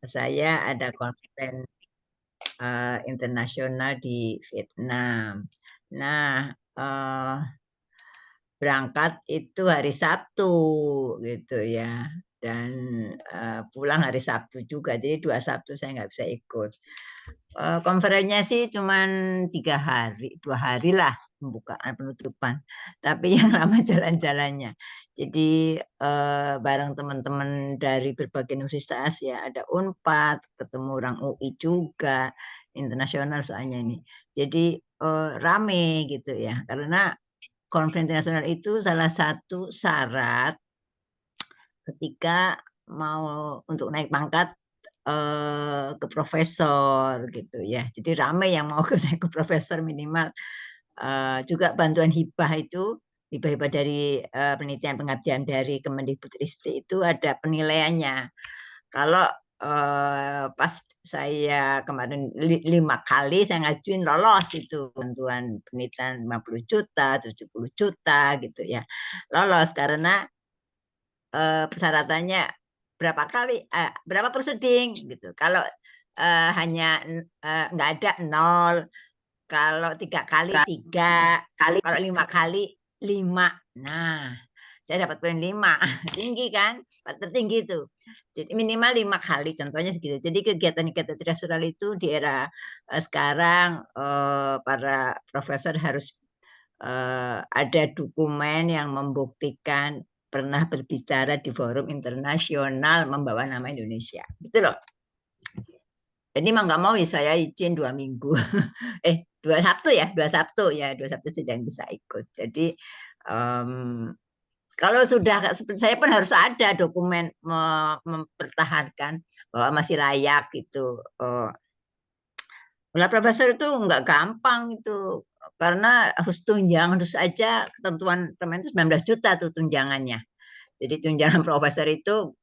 saya ada konferensi internasional di Vietnam. Nah, berangkat itu hari Sabtu gitu ya, dan pulang hari Sabtu juga. Jadi 2 Sabtu saya nggak bisa ikut. Konferensinya sih cuman 3 hari, 2 hari lah pembukaan penutupan. Tapi yang lama jalan-jalannya. Jadi bareng teman-teman dari berbagai universitas ya, ada Unpad, ketemu orang UI juga, internasional soalnya ini. Jadi rame gitu ya, karena konferensi internasional itu salah satu syarat ketika mau untuk naik pangkat ke profesor gitu ya. Jadi ramai yang mau naik ke profesor minimal juga bantuan hibah itu hibah-hibah dari penelitian pengabdian dari Kemendikbudristek itu ada penilaiannya. Kalau pas saya kemarin 5 kali saya ngajuin lolos itu bantuan penelitian 50 juta, 70 juta gitu ya. Lolos karena persyaratannya berapa proseding gitu. Kalau hanya nggak ada 0, kalau 3 kali 3, kalau 5 kali 5. Nah, saya dapat poin 5, tinggi kan? Tertinggi itu. Jadi minimal 5 kali, contohnya segitu. Jadi kegiatan-kegiatan internasional itu di era sekarang para profesor harus ada dokumen yang membuktikan pernah berbicara di forum internasional membawa nama Indonesia. Gitu loh. Jadi mau nggak mau ya saya izin 2 minggu. 2 Sabtu ya, 2 Sabtu ya, 2 Sabtu sedang bisa ikut. Jadi kalau sudah seperti saya pun harus ada dokumen mempertahankan bahwa masih layak gitu. Profesor itu nggak gampang itu karena harus tunjangan terus aja ketentuan permen itu 19 juta tuh tunjangannya. Jadi tunjangan profesor itu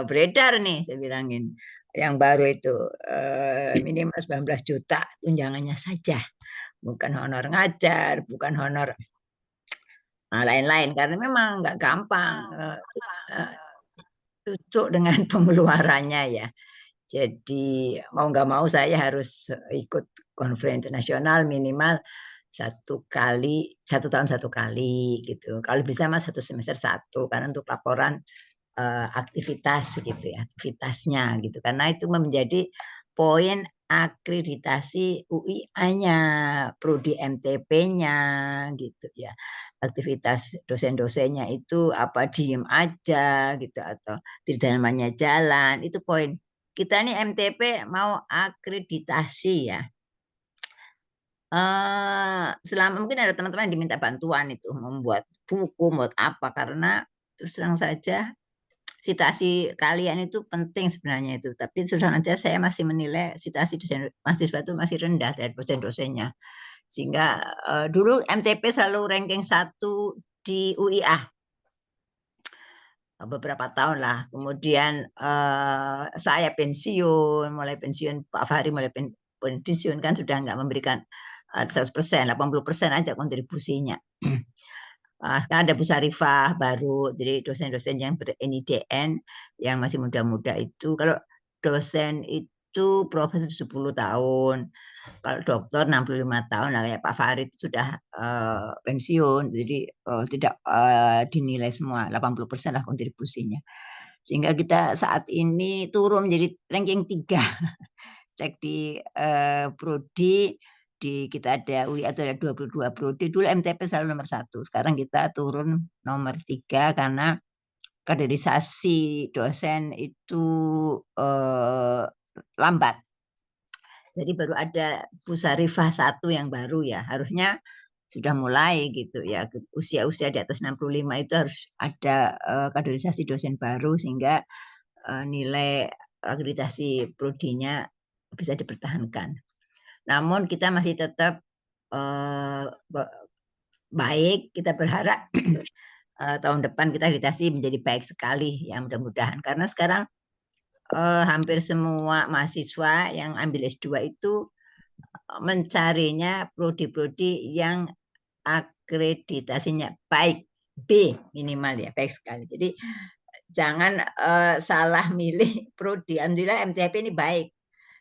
beredar nih saya bilangin yang baru itu minimal 19 juta tunjangannya saja, bukan honor ngajar, bukan honor lain-lain karena memang nggak gampang cocok dengan pengeluarannya ya. Jadi mau nggak mau saya harus ikut konferensi internasional minimal 1 kali, 1 tahun 1 kali gitu. Kalau bisa mas 1 semester 1 karena untuk laporan aktivitas gitu ya, aktivitasnya gitu. Karena itu menjadi poin akreditasi UI-nya, prodi MTP-nya gitu ya. Aktivitas dosen-dosennya itu apa diem aja gitu atau di dalamnya jalan, itu poin. Kita nih MTP mau akreditasi ya. Selama mungkin ada teman-teman yang diminta bantuan itu membuat buku, membuat apa karena terus terang saja citasi kalian itu penting sebenarnya itu, tapi terus terang saja saya masih menilai citasi dosen mahasiswa itu masih rendah dari dosen-dosennya. Sehingga dulu MTP selalu ranking 1 di UIA beberapa tahun lah. Kemudian saya pensiun, mulai pensiun Pak Fahri mulai pensiun kan sudah nggak memberikan 100%, 80% aja kontribusinya. Sekarang ada Bu Sarifah baru, jadi dosen-dosen yang ber-NIDN yang masih muda-muda itu, kalau dosen itu profesor 70 tahun, kalau dokter 65 tahun, lah kayak Pak Farid sudah pensiun, jadi tidak dinilai semua, 80% lah kontribusinya. Sehingga kita saat ini turun menjadi ranking 3. Cek di prodi di kita ada UI atau ada 22 prodi. Dulu MTP selalu nomor 1. Sekarang kita turun nomor 3 karena kaderisasi dosen itu lambat. Jadi baru ada Bu Sarifah 1 yang baru ya. Harusnya sudah mulai gitu ya. Usia-usia di atas 65 itu harus ada kaderisasi dosen baru sehingga nilai akreditasi prodinya bisa dipertahankan. Namun kita masih tetap baik, kita berharap tahun depan kita akreditasi menjadi baik sekali ya mudah-mudahan. Karena sekarang hampir semua mahasiswa yang ambil S2 itu mencarinya prodi-prodi yang akreditasinya baik, B minimal ya, baik sekali. Jadi jangan salah milih prodi. Alhamdulillah MTHP ini baik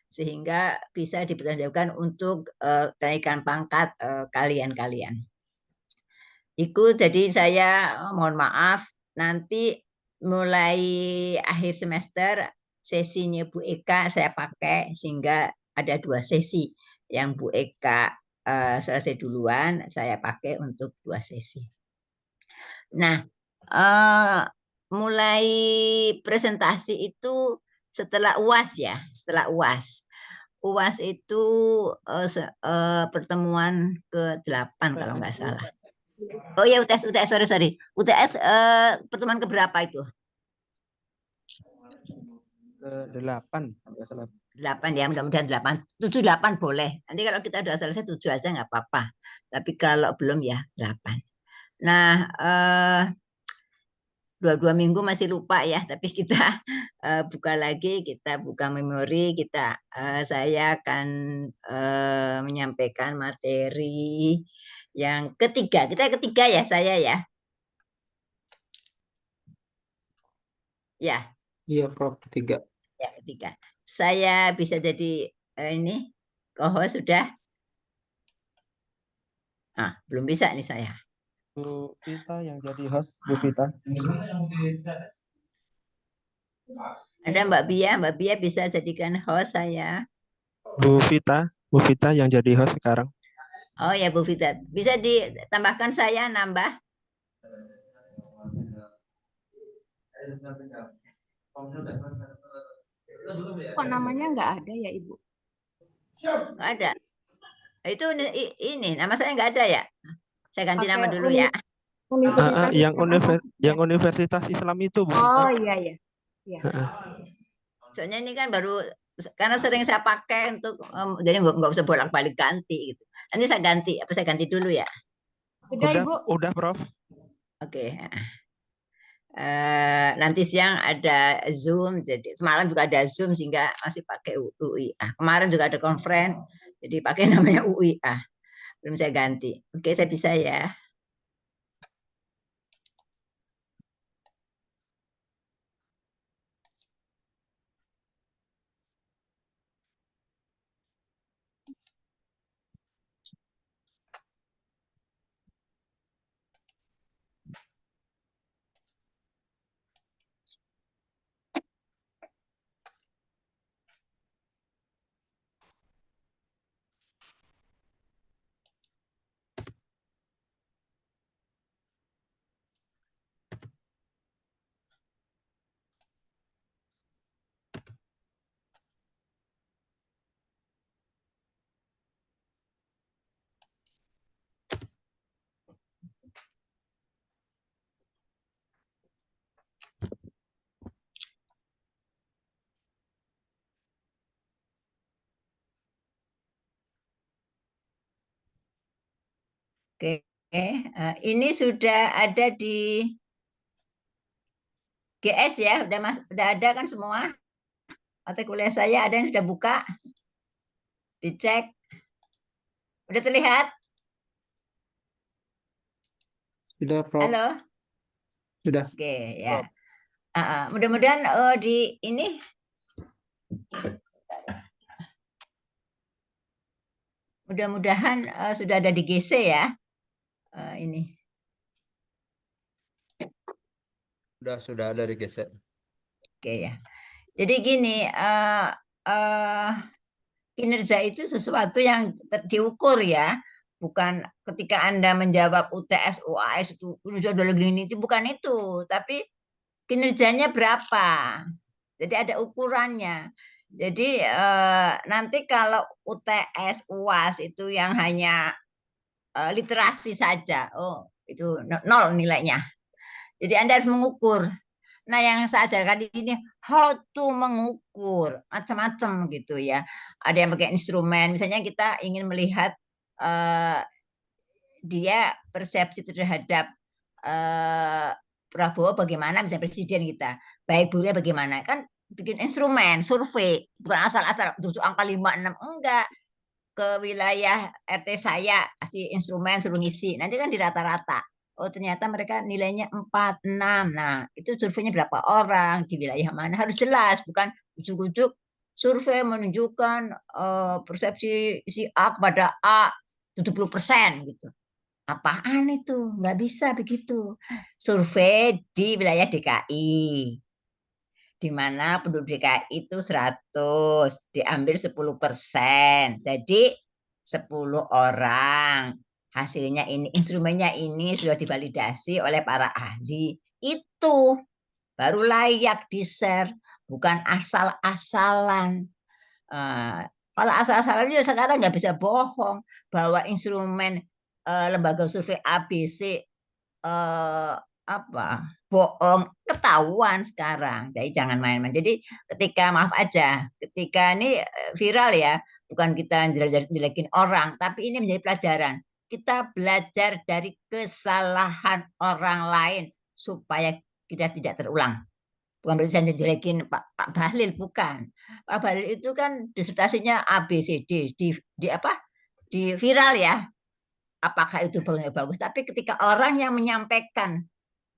sehingga bisa dipertanggungjawabkan untuk kenaikan pangkat kalian-kalian. Itu jadi saya mohon maaf nanti mulai akhir semester sesinya Bu Eka saya pakai sehingga ada 2 sesi yang Bu Eka selesai duluan saya pakai untuk 2 sesi. Nah, mulai presentasi itu setelah UAS ya, setelah UAS. UAS itu pertemuan ke-8 kalau nggak salah. Oh ya UTS, sorry. UTS pertemuan keberapa itu? Ke-8, nggak salah. 8 ya, mudah-mudahan 8. 7, 8 boleh. Nanti kalau kita udah selesai 7 aja nggak apa-apa. Tapi kalau belum ya 8. Nah, 2 minggu masih lupa ya, tapi kita buka lagi, kita buka memori, saya akan menyampaikan materi yang ketiga. Kita ketiga ya saya ya. Ya. Iya, Prof. 3. Ya, ketiga. Saya bisa jadi ini co-host sudah. Belum bisa nih saya. Bu Vita yang jadi host, Bu Vita. Ada Mbak Bia bisa jadikan host saya. Bu Vita yang jadi host sekarang. Oh ya Bu Vita, bisa ditambahkan saya nambah. Kok namanya nggak ada ya Ibu? Nggak ada. Itu ini nama saya nggak ada ya. Saya ganti nama dulu ya. Yang Universitas Islam itu Bu. Oh iya. Soalnya ini kan baru karena sering saya pakai untuk jadi nggak usah bolak-balik ganti gitu. Nanti saya ganti, saya ganti dulu ya. Sudah Ibu. Udah Prof. Oke. Nanti siang ada Zoom, jadi semalam juga ada Zoom sehingga masih pakai UIA. Kemarin juga ada conference, jadi pakai namanya UIA. Belum saya ganti. Oke, saya bisa ya. Oke, ini sudah ada di GS ya, udah ada kan semua mata kuliah saya, ada yang sudah buka, dicek, udah terlihat? Sudah Prof. Halo. Sudah. Oke ya. Mudah-mudahan di ini mudah-mudahan sudah ada di GC ya. Ini. Sudah ada di GC. Oke ya. Jadi gini, kinerja itu sesuatu yang diukur ya. Bukan ketika Anda menjawab UTS, UAS itu kinerja gini itu bukan itu, tapi kinerjanya berapa. Jadi ada ukurannya. Jadi nanti kalau UTS, UAS itu yang hanya literasi saja, oh itu 0 nilainya. Jadi Anda harus mengukur. Nah, yang saya ajarkan ini how to mengukur macam-macam gitu ya. Ada yang pakai instrumen, misalnya kita ingin melihat dia persepsi terhadap Prabowo bagaimana, misalnya presiden kita, baik buruknya bagaimana, kan bikin instrumen, survei, bukan asal-asal tujuh angka 5, 6, enggak. Ke wilayah RT saya kasih instrumen suruh ngisi, nanti kan di rata-rata. Oh, ternyata mereka nilainya 4, 6. Nah, itu surveinya berapa orang, di wilayah mana, harus jelas. Bukan ujuk-ujuk survei menunjukkan persepsi si A kepada A 70% gitu. Apaan itu? Nggak bisa begitu. Survei di wilayah DKI, di mana penduduk DKI itu 100, diambil 10%. Jadi 10 orang. Hasilnya ini, instrumennya ini sudah divalidasi oleh para ahli. Itu baru layak di-share, bukan asal-asalan. Kalau asal-asalan ya sekarang nggak bisa bohong bahwa instrumen lembaga survei ABC apa bohong ketahuan sekarang. Jadi jangan main-main. Jadi ketika maaf aja, ketika ini viral ya, bukan kita jelekin orang, tapi ini menjadi pelajaran. Kita belajar dari kesalahan orang lain supaya kita tidak terulang. Bukan berarti saya jelekin Pak Bahlil, bukan. Pak Bahlil itu kan disertasinya ABCD di apa? Di viral ya. Apakah itu bagus? Tapi ketika orang yang menyampaikan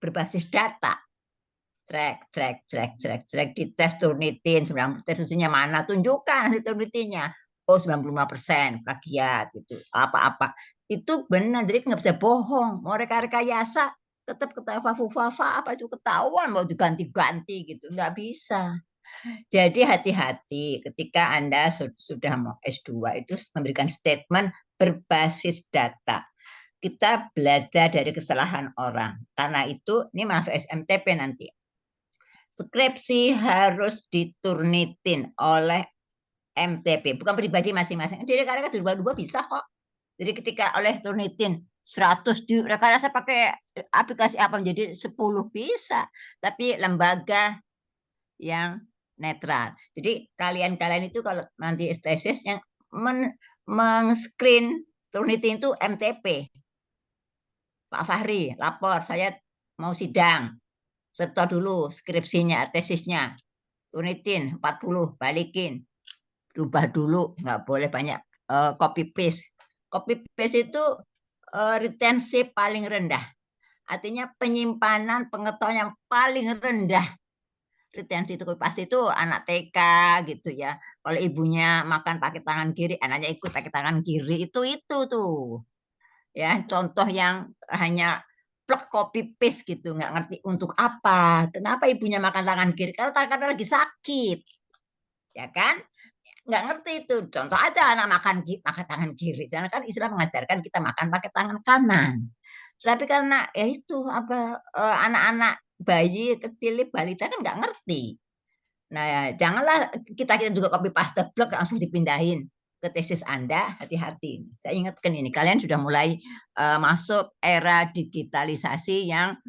berbasis data, track di tes Turnitin, 90 tes usinya mana, tunjukkan hasil Turnitinya. Oh, 95% plagiat gitu. Apa-apa. Itu benar, jadi nggak bisa bohong. Mau rekayasa tetap ketawa fufafa, apa itu ketahuan mau diganti-ganti gitu, nggak bisa. Jadi hati-hati ketika Anda sudah mau S2 itu memberikan statement berbasis data. Kita belajar dari kesalahan orang. Karena itu, ini maaf SMTP nanti. Skripsi harus diturnitin oleh MTP, bukan pribadi masing-masing. Jadi karena dua-dua bisa kok. Jadi ketika oleh turnitin 100 di rekayasa pakai aplikasi apa menjadi 10 bisa. Tapi lembaga yang netral. Jadi kalian-kalian itu kalau nanti tesis yang men-screen turnitin itu MTP. Pak Fahri, lapor, saya mau sidang. Setor dulu skripsinya, tesisnya. Turnitin 40, balikin. Rubah dulu, nggak boleh banyak copy paste. Copy paste itu retensi paling rendah. Artinya penyimpanan pengetahuan yang paling rendah. Retensi itu pasti itu anak TK gitu ya. Kalau ibunya makan pakai tangan kiri, anaknya ikut pakai tangan kiri, itu tuh. Ya, contoh yang hanya plek copy paste gitu, nggak ngerti untuk apa. Kenapa ibunya makan tangan kiri? Kalau tangannya lagi sakit, ya kan? Nggak ngerti itu. Contoh aja anak makan tangan kiri. Jangan kan Islam mengajarkan kita makan pakai tangan kanan. Tapi karena ya itu apa anak-anak bayi kecil balita kan nggak ngerti. Nah, ya, janganlah kita juga copy paste blok langsung dipindahin ke tesis Anda. Hati-hati. Saya ingatkan ini, kalian sudah mulai masuk era digitalisasi yang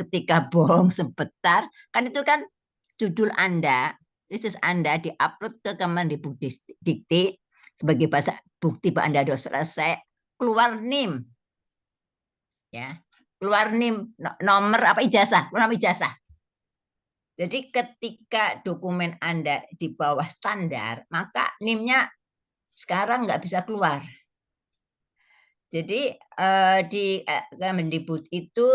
ketika bohong sebentar, kan itu kan judul Anda, tesis Anda diupload ke Kemendikbud sebagai bahasa bukti bahwa Anda sudah selesai, keluar NIM. Ya, keluar NIM nomor apa ijazah, nomor ijazah. Jadi ketika dokumen Anda di bawah standar, maka NIM-nya sekarang nggak bisa keluar. Jadi di Kemendikbud itu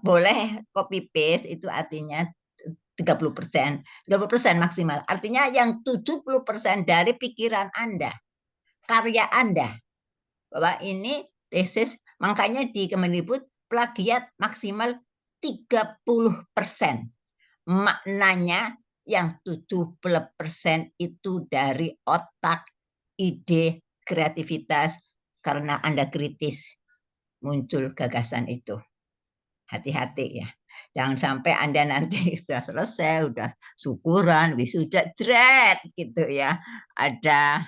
boleh copy paste, itu artinya 30%, 30% maksimal. Artinya yang 70% dari pikiran Anda, karya Anda, bahwa ini tesis, makanya di Kemendikbud plagiat maksimal 30%. Maknanya yang 70% itu dari otak, ide, kreativitas, karena Anda kritis muncul gagasan itu. Hati-hati ya. Jangan sampai Anda nanti sudah selesai, sudah syukuran, wisuda, jret gitu ya. Ada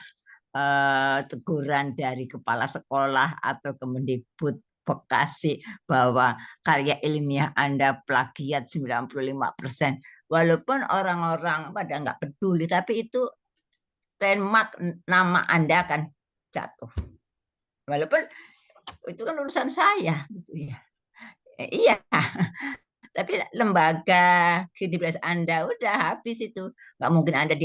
teguran dari kepala sekolah atau Kemendikbud Bekasi bahwa karya ilmiah Anda plagiat 95%. Walaupun orang-orang pada nggak peduli, tapi itu trademark nama Anda akan jatuh. Walaupun itu kan urusan saya, gitu ya. Iya, tapi lembaga kredibilitas Anda udah habis itu. Nggak mungkin Anda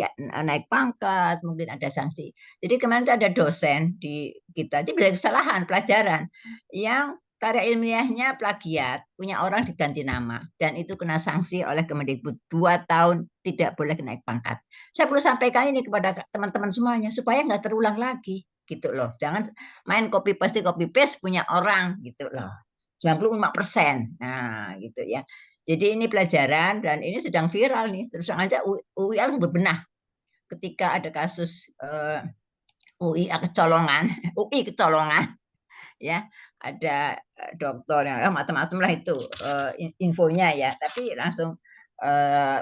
naik pangkat, mungkin ada sanksi. Jadi kemarin itu ada dosen di kita, jadi belajar kesalahan, pelajaran yang karya ilmiahnya plagiat, punya orang diganti nama, dan itu kena sanksi oleh Kemendikbud 2 tahun tidak boleh naik pangkat. Saya perlu sampaikan ini kepada teman-teman semuanya supaya nggak terulang lagi, gitu loh. Jangan main copy paste punya orang, gitu loh. 95%. Nah, gitu ya. Jadi ini pelajaran dan ini sedang viral nih. Terus aja UI harus berbenah ketika ada kasus UI kecolongan, ya ada dokter yang macam-macam lah itu infonya ya, tapi langsung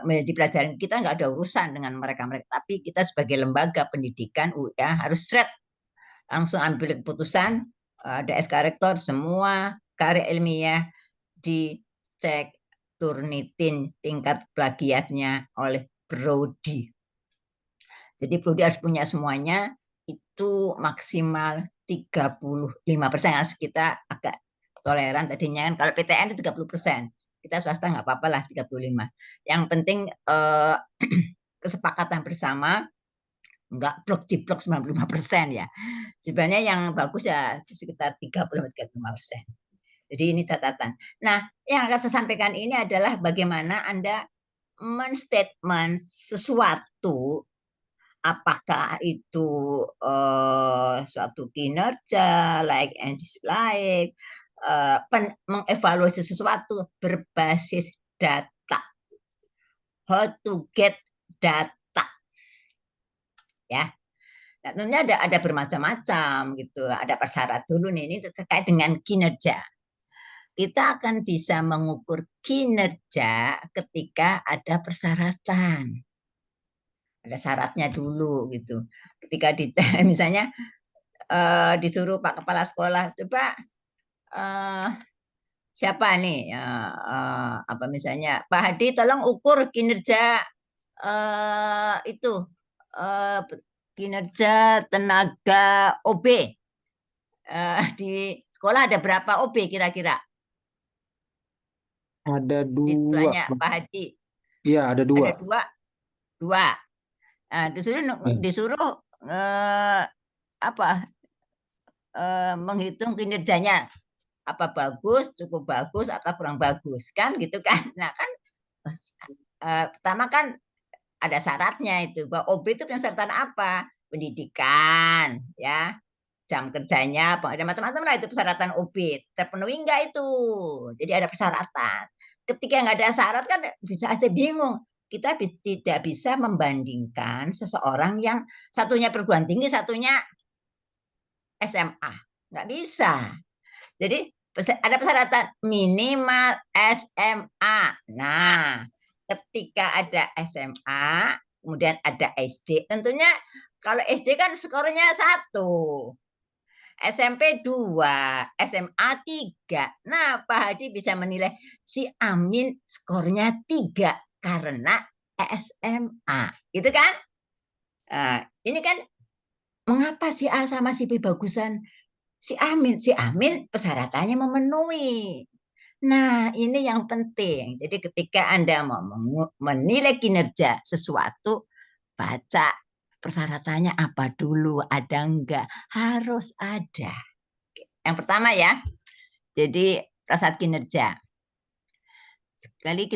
menjadi pelajaran. Kita nggak ada urusan dengan mereka, tapi kita sebagai lembaga pendidikan ya harus langsung ambil keputusan. Ada SK Rektor, semua karya ilmiah dicek turnitin tingkat plagiatnya oleh Prodi. Jadi Prodi harus punya semuanya, itu maksimal 35%. Harus kita agak toleran tadinya kan, kalau PTN itu 30%. Kita swasta nggak apa-apa lah 35. Yang penting kesepakatan bersama, nggak blok-jiblok 95% ya. Sebenarnya yang bagus ya sekitar 30-35%. Jadi ini catatan. Nah, yang akan saya sampaikan ini adalah bagaimana Anda men-statement sesuatu, apakah itu suatu kinerja, like and dislike, mengevaluasi sesuatu berbasis data. How to get data. Ya. Nah, tentunya ada bermacam-macam gitu. Ada persyarat dulu nih, ini terkait dengan kinerja. Kita akan bisa mengukur kinerja ketika ada persyaratan. Ada syaratnya dulu gitu. Ketika misalnya disuruh Pak Kepala Sekolah, coba siapa nih apa misalnya Pak Hadi tolong ukur kinerja itu kinerja tenaga OB di sekolah, ada berapa OB kira-kira? Ada dua. Ditanya Pak Hadi. Iya, ada dua. Ada dua. Nah, disuruh menghitung kinerjanya, apa bagus, cukup bagus, atau kurang bagus, kan gitu kan. Nah kan pertama kan ada syaratnya itu, bahwa OB itu persyaratan apa? Pendidikan, ya, jam kerjanya, ada macam-macam lah itu persyaratan OB. Terpenuhi enggak itu? Jadi ada persyaratan. Ketika nggak ada syarat kan bisa aja bingung. Kita tidak bisa membandingkan seseorang yang satunya perguruan tinggi, satunya SMA. Nggak bisa. Jadi ada persyaratan minimal SMA. Nah, ketika ada SMA, kemudian ada SD, tentunya kalau SD kan skornya 1, SMP 2, SMA 3. Nah, Pak Hadi bisa menilai si Amin skornya 3 karena SMA. Gitu kan? Nah, ini kan mengapa si A sama si B bagusan si Amin? Si Amin persyaratannya memenuhi. Nah, ini yang penting. Jadi ketika Anda mau menilai kinerja sesuatu, baca persyaratannya apa dulu, ada enggak? Harus ada. Yang pertama ya, jadi prasyarat kinerja. Sekali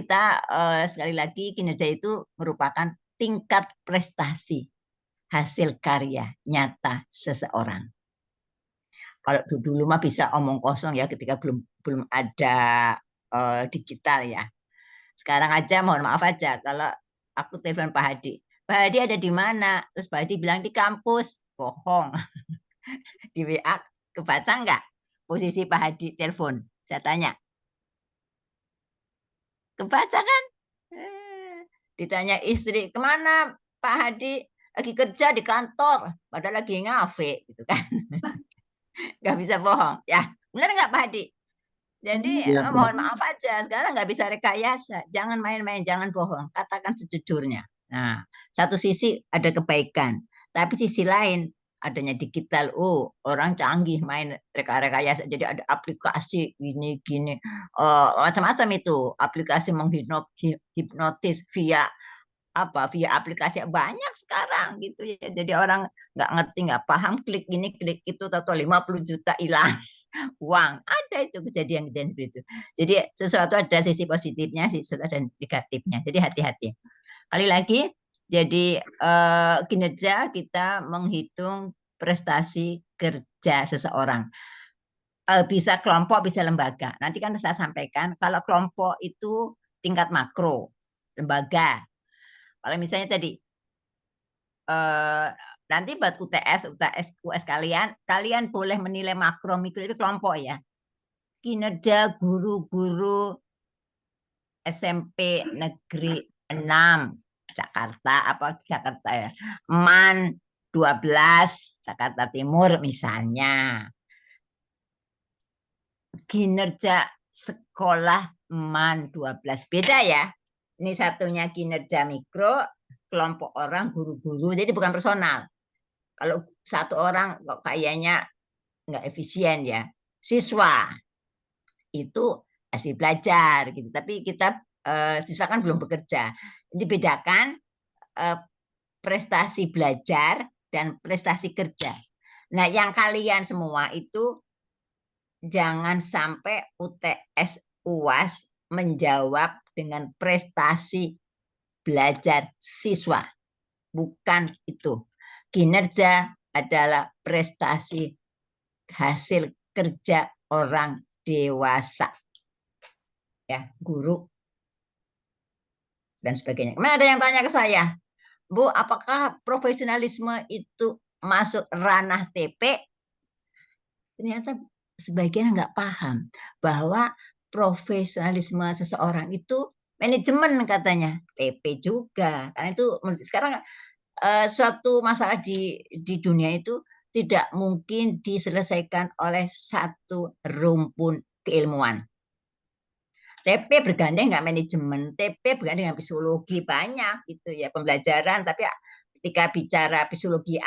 lagi kinerja itu merupakan tingkat prestasi hasil karya nyata seseorang. Kalau dulu mah bisa omong kosong ya, ketika belum ada digital ya. Sekarang aja mohon maaf aja kalau aku telepon Pak Hadi. Pak Hadi ada di mana? Terus Pak Hadi bilang di kampus. Bohong. Di WA kebaca enggak posisi Pak Hadi telepon? Saya tanya. Kebaca kan? Ditanya istri, kemana Pak Hadi? Lagi kerja di kantor. Padahal lagi ngafe gitu kan. Nggak bisa bohong. Ya, benar nggak Pak Hadi? Jadi Ya, mohon maaf aja, sekarang nggak bisa rekayasa. Jangan main-main, jangan bohong. Katakan sejujurnya. Nah, satu sisi ada kebaikan, tapi sisi lain adanya digital. Oh, orang canggih main rekayasa. Jadi ada aplikasi gini-gini, macam-macam itu. Aplikasi menghipnotis via aplikasi banyak sekarang gitu ya. Jadi orang nggak ngerti, nggak paham, klik ini klik itu, atau 50 juta hilang. uang. Ada itu kejadian-kejadian seperti itu. Jadi sesuatu ada sisi positifnya, sisi dan negatifnya. Jadi hati-hati. Kali lagi, jadi kinerja kita menghitung prestasi kerja seseorang. Bisa kelompok, bisa lembaga. Nanti kan saya sampaikan, kalau kelompok itu tingkat makro, lembaga. Kalau misalnya tadi, nanti buat UTS, US kalian boleh menilai makro, mikro itu kelompok ya. Kinerja guru-guru SMP Negeri 6 Jakarta ya. MAN 12 Jakarta Timur misalnya. Kinerja sekolah MAN 12 beda ya. Ini satunya kinerja mikro, kelompok orang guru-guru, jadi bukan personal. Kalau satu orang kok kayaknya nggak efisien ya. Siswa itu hasil belajar gitu. Tapi kita siswa kan belum bekerja. Dibedakan prestasi belajar dan prestasi kerja. Nah, yang kalian semua itu jangan sampai UTS UAS menjawab dengan prestasi belajar siswa. Bukan itu. Kinerja adalah prestasi hasil kerja orang dewasa. Ya, guru dan sebagainya. Kemudian ada yang tanya ke saya, Bu, apakah profesionalisme itu masuk ranah TP? Ternyata sebagian nggak paham bahwa profesionalisme seseorang itu manajemen katanya, TP juga. Karena itu sekarang suatu masalah di dunia itu tidak mungkin diselesaikan oleh satu rumpun keilmuan. TP bergandeng nggak manajemen, TP bergandeng dengan psikologi banyak gitu ya pembelajaran. Tapi ketika bicara psikologi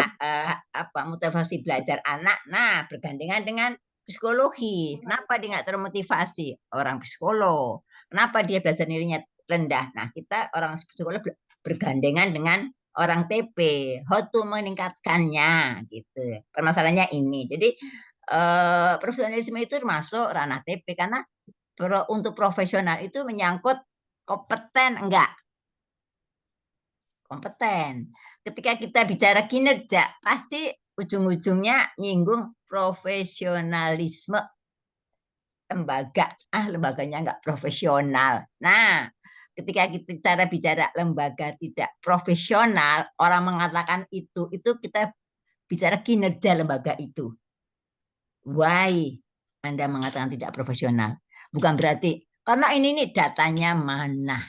motivasi belajar anak, nah bergandengan dengan psikologi. Kenapa dia nggak termotivasi? Orang psikolog. Kenapa dia belajar nilainya rendah? Nah kita orang psikolog bergandengan dengan orang TP. How to meningkatkannya gitu. Permasalahannya ini. Jadi profesionalisme itu termasuk ranah TP karena untuk profesional itu menyangkut kompeten enggak? Kompeten. Ketika kita bicara kinerja, pasti ujung-ujungnya nyinggung profesionalisme lembaga. Lembaganya enggak profesional. Nah, ketika kita bicara lembaga tidak profesional, orang mengatakan itu kita bicara kinerja lembaga itu. Why Anda mengatakan tidak profesional? Bukan berarti karena ini nih datanya mana.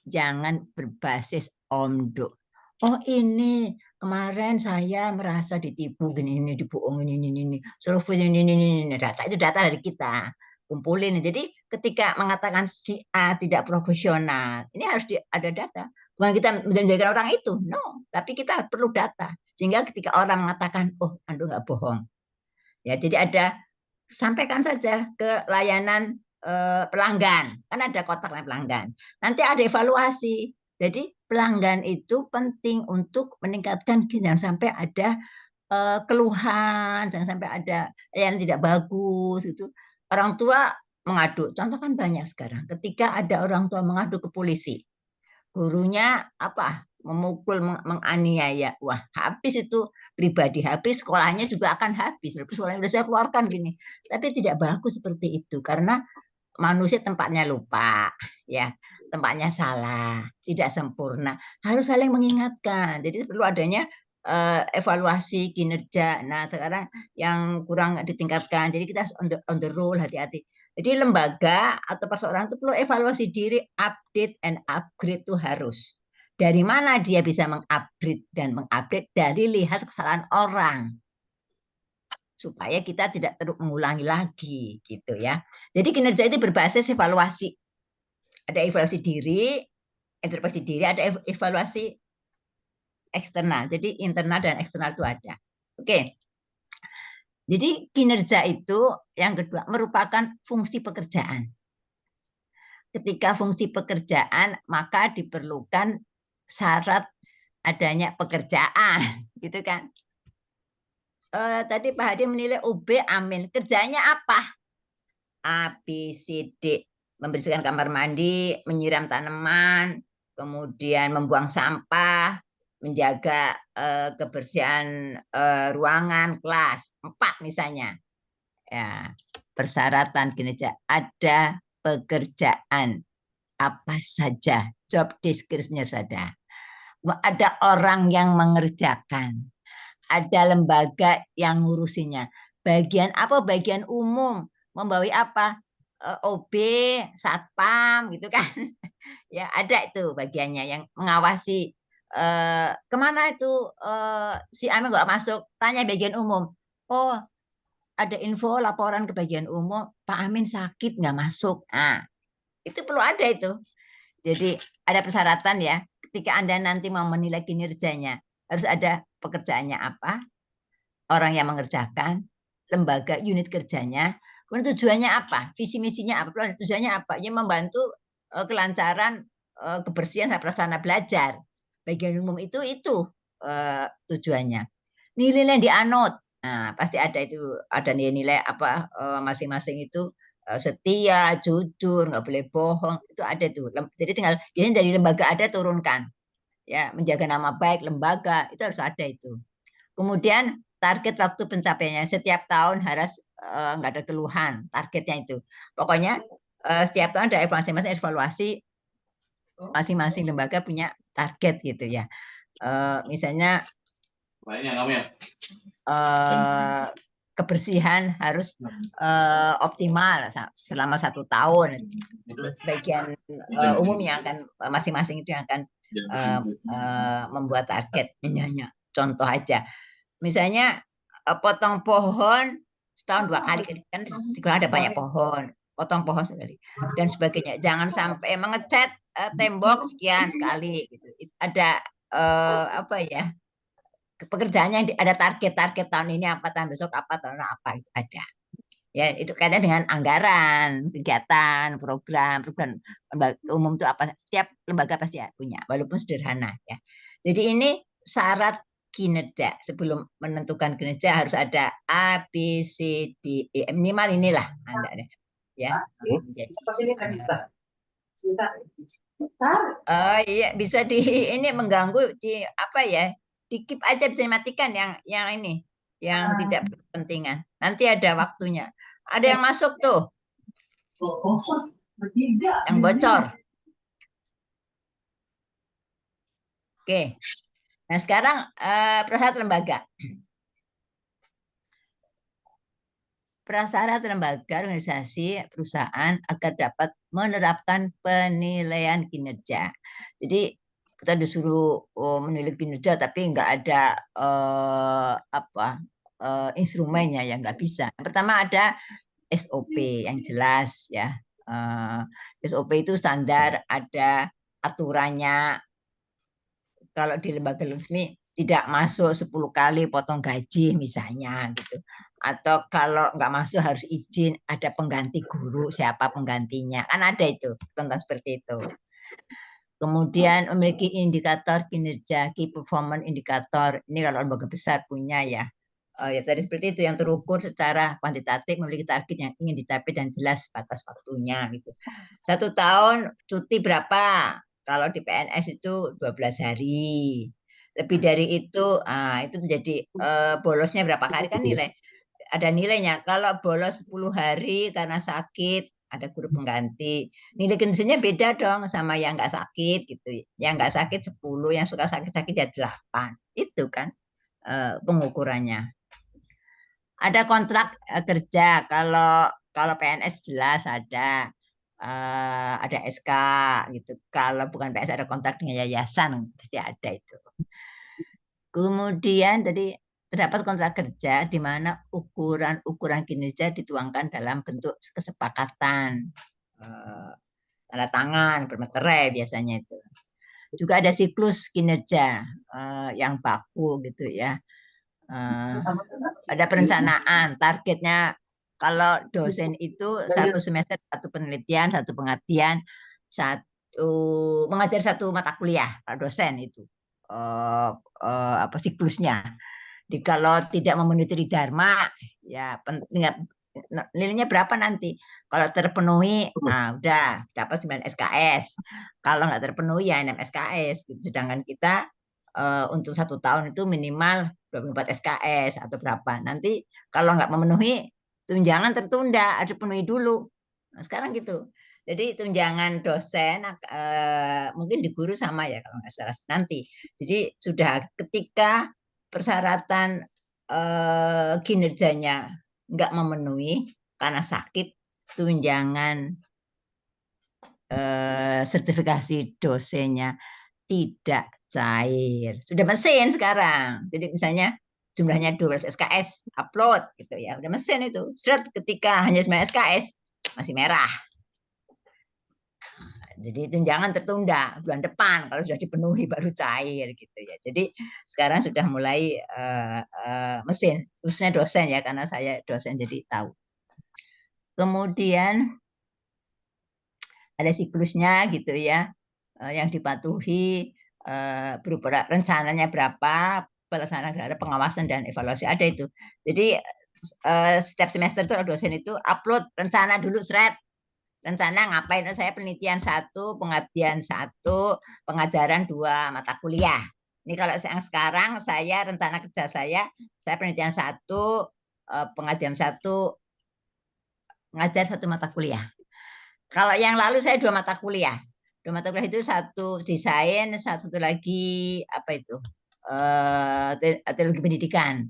Jangan berbasis omdo. Oh ini kemarin saya merasa ditipu gini ini dibohongin ini survei ini data itu data dari kita kumpulin. Jadi ketika mengatakan si A tidak profesional, ini harus ada data. Bukan kita menjadikan orang itu, no. Tapi kita perlu data. Sehingga ketika orang mengatakan, oh Anda nggak bohong. Ya, jadi ada sampaikan saja ke layanan pelanggan. Kan ada kotak pelanggan. Nanti ada evaluasi. Jadi pelanggan itu penting untuk meningkatkan jangan sampai ada keluhan, jangan sampai ada yang tidak bagus gitu. Orang tua mengadu. Contoh kan banyak sekarang. Ketika ada orang tua mengadu ke polisi, gurunya apa? Memukul, menganiaya. Wah, habis itu pribadi, habis sekolahnya juga akan habis. Berarti sekolahnya sudah saya keluarkan gini. Tapi tidak bagus seperti itu karena manusia tempatnya lupa, ya, tempatnya salah, tidak sempurna. Harus saling mengingatkan. Jadi perlu adanya evaluasi kinerja. Nah, sekarang yang kurang ditingkatkan. Jadi kita on the roll, hati-hati. Jadi lembaga atau perseorangan itu perlu evaluasi diri, update and upgrade itu harus. Dari mana dia bisa mengupgrade dan mengupdate? Dari lihat kesalahan orang. Supaya kita tidak terus mengulangi lagi gitu ya. Jadi kinerja itu berbasis evaluasi. Ada evaluasi diri, introspeksi diri, ada evaluasi eksternal. Jadi internal dan eksternal itu ada. Oke. Jadi kinerja itu yang kedua merupakan fungsi pekerjaan. Ketika fungsi pekerjaan maka diperlukan syarat adanya pekerjaan, gitu kan? tadi Pak Hadi menilai UB amin. Kerjanya apa? A, B, C, D. Membersihkan kamar mandi, menyiram tanaman, kemudian membuang sampah, menjaga kebersihan ruangan kelas. 4 misalnya. Ya, persyaratan kinerja. Ada pekerjaan apa saja, job description saja. Ada orang yang mengerjakan, ada lembaga yang ngurusinya. Bagian apa? Bagian umum, membawa apa? OB, satpam, gitu kan? Ya ada itu bagiannya yang mengawasi. Kemana itu si Amin nggak masuk? Tanya bagian umum. Oh, ada info laporan ke bagian umum, Pak Amin sakit nggak masuk. Nah, itu perlu ada itu. Jadi ada persyaratan ya. Ketika Anda nanti mau menilai kinerjanya, harus ada pekerjaannya apa, orang yang mengerjakan, lembaga unit kerjanya, kemudian tujuannya apa, visi misinya apa, tujuannya apa, ya membantu kelancaran kebersihan prasarana belajar. Bagian umum itu tujuannya. Nilai yang dianut, nah pasti ada itu, ada nilai-nilai apa masing-masing itu setia, jujur, nggak boleh bohong, itu ada tuh. Jadi tinggal ini dari lembaga ada turunkan, ya menjaga nama baik lembaga itu harus ada itu. Kemudian target waktu pencapaiannya setiap tahun harus nggak ada keluhan targetnya itu. Pokoknya setiap tahun ada evaluasi masing-masing lembaga punya target gitu ya. Misalnya kebersihan harus optimal selama 1 tahun. Bagian umum yang akan masing-masing itu yang akan membuat target. Ini hanya contoh aja. Misalnya potong pohon setahun 2 kali kan ada banyak pohon, potong pohon sekali dan sebagainya. Jangan sampai mengecat tembok sekian sekali. Gitu. Ada apa ya? Pekerjaannya yang ada target tahun ini apa, tahun besok apa, tahun apa itu ada. Ya itu kaitannya dengan anggaran, kegiatan, program umum itu apa, setiap lembaga pasti punya walaupun sederhana ya. Jadi ini syarat kinerja. Sebelum menentukan kinerja harus ada A, B, C, D, E, minimal inilah Anda ya. Iya bisa ini mengganggu di apa ya? Di-keep aja, bisa dimatikan yang ini yang tidak berkepentingan. Nanti ada waktunya. Ada yang masuk tuh. Yang bocor. Oke. Nah, sekarang prasyarat lembaga. Prasyarat lembaga, organisasi, perusahaan agar dapat menerapkan penilaian kinerja. Jadi kita disuruh menilai kinerja tapi nggak ada instrumennya, ya nggak bisa. Yang pertama ada SOP yang jelas ya. SOP itu standar, ada aturannya. Kalau di lembaga resmi tidak masuk 10 kali potong gaji misalnya gitu. Atau kalau nggak masuk harus izin, ada pengganti guru, siapa penggantinya. Kan ada itu tentang seperti itu. Kemudian memiliki indikator kinerja, key performance indikator. Ini kalau lembaga besar punya ya. Ya tadi seperti itu, yang terukur secara kuantitatif, memiliki target yang ingin dicapai dan jelas batas waktunya gitu. 1 tahun cuti berapa? Kalau di PNS itu 12 hari. Lebih dari itu menjadi bolosnya berapa hari kan nilai. Ada nilainya. Kalau bolos 10 hari karena sakit, ada guru pengganti. Nilai kinerjanya beda dong sama yang nggak sakit gitu. Yang nggak sakit 10, yang suka sakit-sakit ya 8. Itu kan pengukurannya. Ada kontrak kerja, kalau PNS jelas ada SK gitu. Kalau bukan PNS ada kontrak dengan yayasan, pasti ada itu. Kemudian tadi terdapat kontrak kerja di mana ukuran kinerja dituangkan dalam bentuk kesepakatan, tanda tangan, bermeterai biasanya itu. Juga ada siklus kinerja yang baku gitu ya. Ada perencanaan, targetnya kalau dosen itu 1 semester 1 penelitian, 1 pengabdian, mengajar 1 mata kuliah. Kalau dosen itu siklusnya. Kalau tidak memenuhi tridharma, ya nilainya berapa nanti? Kalau terpenuhi, nah udah dapat 9 SKS. Kalau nggak terpenuhi ya 6 SKS. Sedangkan kita untuk 1 tahun itu minimal 24 SKS atau berapa. Nanti kalau nggak memenuhi, tunjangan tertunda, harus penuhi dulu. Nah, sekarang gitu. Jadi tunjangan dosen mungkin di guru sama ya kalau nggak salah nanti. Jadi sudah ketika persyaratan kinerjanya nggak memenuhi karena sakit, tunjangan sertifikasi dosennya tidak cair. Sudah mesin sekarang. Jadi misalnya jumlahnya 12 SKS, upload gitu ya. Udah mesin itu. Seret ketika hanya 9 SKS masih merah. Jadi tunjangan tertunda bulan depan kalau sudah dipenuhi baru cair gitu ya. Jadi sekarang sudah mulai mesin, khususnya dosen ya karena saya dosen jadi tahu. Kemudian ada siklusnya gitu ya, yang dipatuhi berupa rencananya berapa, pelaksanaan ada pengawasan dan evaluasi ada itu. Jadi setiap semester itu dosen itu upload rencana dulu seret. Rencana ngapain? Saya penelitian 1, pengabdian 1, pengajaran 2 mata kuliah. Ini kalau yang sekarang saya rencana kerja saya penelitian 1, pengabdian 1, ngajar 1 mata kuliah. Kalau yang lalu saya 2 mata kuliah. 2 mata kuliah itu 1 desain, 1 lagi apa itu? Teknologi pendidikan.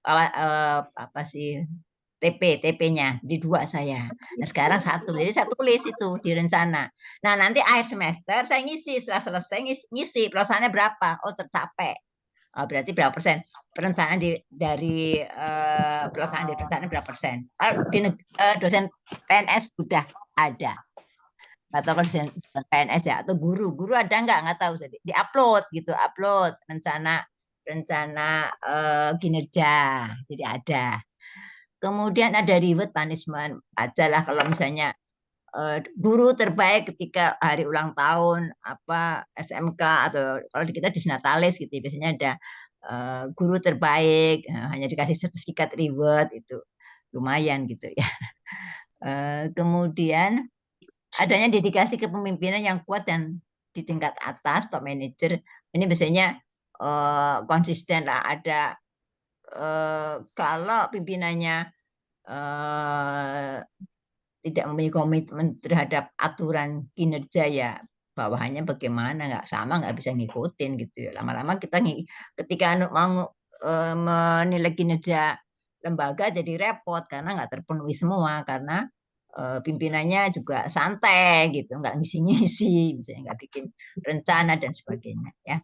Apa sih? TP-nya di 2 saya. Nah, sekarang 1. Jadi saya tulis itu di rencana. Nah, nanti akhir semester saya ngisi, setelah selesai ngisi pelaksanaannya berapa? Oh, tercapai. Berarti berapa persen? Perencanaan dari pelaksanaan di perencanaan berapa persen? Dosen PNS sudah ada. Atau dosen PNS ya atau guru ada nggak tahu, di upload gitu, upload rencana kinerja, jadi ada. Kemudian ada reward punishment, ajalah kalau misalnya guru terbaik ketika hari ulang tahun apa SMK atau kalau di kita disnatalis gitu biasanya ada guru terbaik, hanya dikasih sertifikat reward, itu lumayan gitu ya. Kemudian adanya dedikasi kepemimpinan yang kuat dan di tingkat atas, top manager ini biasanya konsisten lah ada. Kalau pimpinannya tidak memiliki komitmen terhadap aturan kinerja ya bawahannya bagaimana, nggak bisa ngikutin gitu ya. Lama-lama kita ketika mau menilai kinerja lembaga jadi repot karena nggak terpenuhi semua karena pimpinannya juga santai gitu, nggak ngisi-ngisi, misalnya nggak bikin rencana dan sebagainya ya.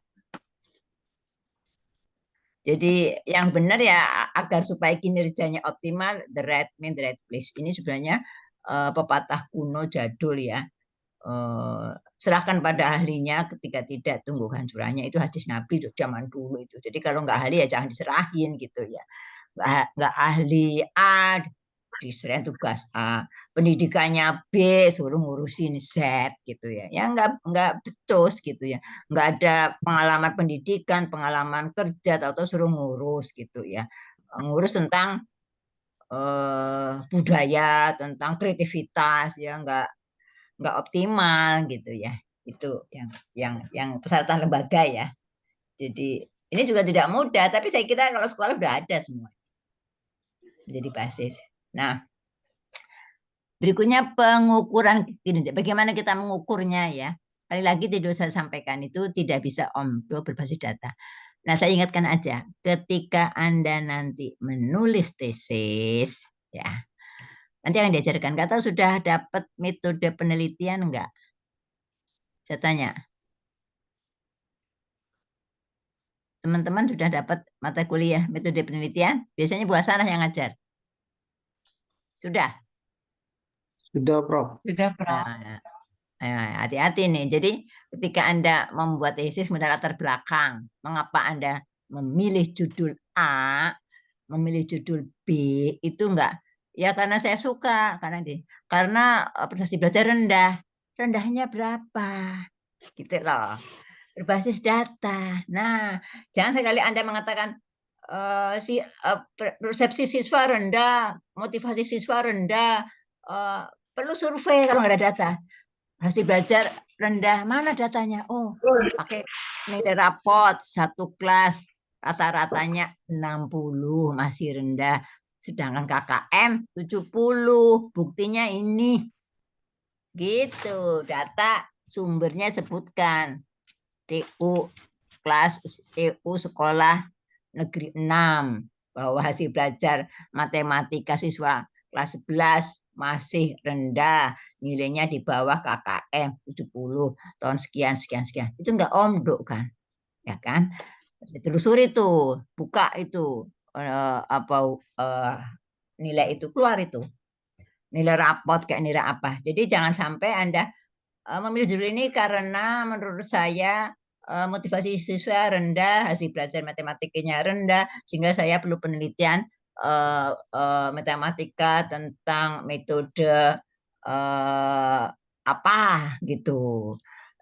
Jadi yang benar ya agar supaya kinerjanya optimal, the right man, the right place. Ini sebenarnya pepatah kuno jadul ya. Serahkan pada ahlinya, ketika tidak tunggu hancurannya, itu hadis Nabi zaman dulu itu. Jadi kalau nggak ahli ya jangan diserahin gitu ya. Nggak ahli A diserahin tugas A, pendidikannya B suruh ngurusin Z gitu ya. Ya nggak becus gitu ya. Nggak ada pengalaman pendidikan, pengalaman kerja atau suruh ngurus gitu ya. Ngurus tentang budaya, tentang kreativitas ya nggak optimal gitu ya. Itu yang persyaratan lembaga ya. Jadi ini juga tidak mudah, tapi saya kira kalau sekolah udah ada semua. Jadi basis. Nah, berikutnya pengukuran kinerja. Bagaimana kita mengukurnya ya? Kali lagi tidak saya sampaikan itu tidak bisa omdo berbasis data. Nah, saya ingatkan aja, ketika Anda nanti menulis tesis, ya, nanti akan diajarkan. Nggak tahu sudah dapat metode penelitian enggak? Saya tanya. Teman-teman sudah dapat mata kuliah metode penelitian? Biasanya Bu Hasanah yang ngajar. Sudah? Sudah, Prof. Sudah, Prof. Nah, hati-hati nih. Jadi ketika Anda membuat tesis mengenai latar belakang, mengapa Anda memilih judul A, memilih judul B, itu enggak. Ya karena saya suka, karena prestasi belajar rendah. Rendahnya berapa? Gitu loh. Berbasis data. Nah, jangan sekali Anda mengatakan persepsi siswa rendah, motivasi siswa rendah, perlu survei kalau nggak ada data. Hasil belajar rendah, mana datanya? Oh, pakai nilai rapot satu kelas rata-ratanya 60, masih rendah. Sedangkan KKM 70, buktinya ini. Gitu, data sumbernya sebutkan. TU kelas TU sekolah negeri 6 bahwa hasil belajar matematika siswa kelas 11 masih rendah, nilainya di bawah KKM 70 tahun sekian sekian sekian. Itu enggak omdo kan? Ya kan? Telusuri tuh, buka itu nilai itu keluar itu. Nilai rapot kayak nilai apa. Jadi jangan sampai Anda memilih judul ini karena menurut saya motivasi siswa rendah, hasil belajar matematikanya rendah, sehingga saya perlu penelitian matematika tentang metode apa gitu,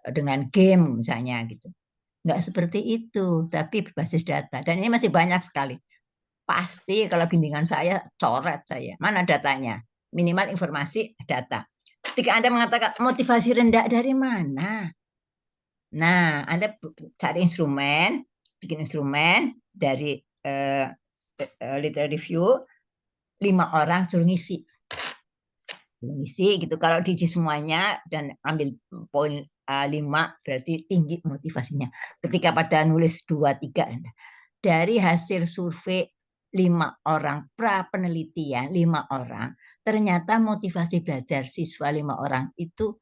dengan game misalnya gitu. Nggak seperti itu, tapi berbasis data. Dan ini masih banyak sekali. Pasti kalau bimbingan saya coret saya. Mana datanya? Minimal informasi data. Ketika Anda mengatakan motivasi rendah dari mana? Nah, Anda cari instrumen, bikin instrumen dari literature review, 5 orang suruh ngisi. Gitu. Kalau diisi semuanya dan ambil poin 5 berarti tinggi motivasinya. Ketika pada nulis 2, 3 dari hasil survei 5 orang pra penelitian 5 orang, ternyata motivasi belajar siswa 5 orang itu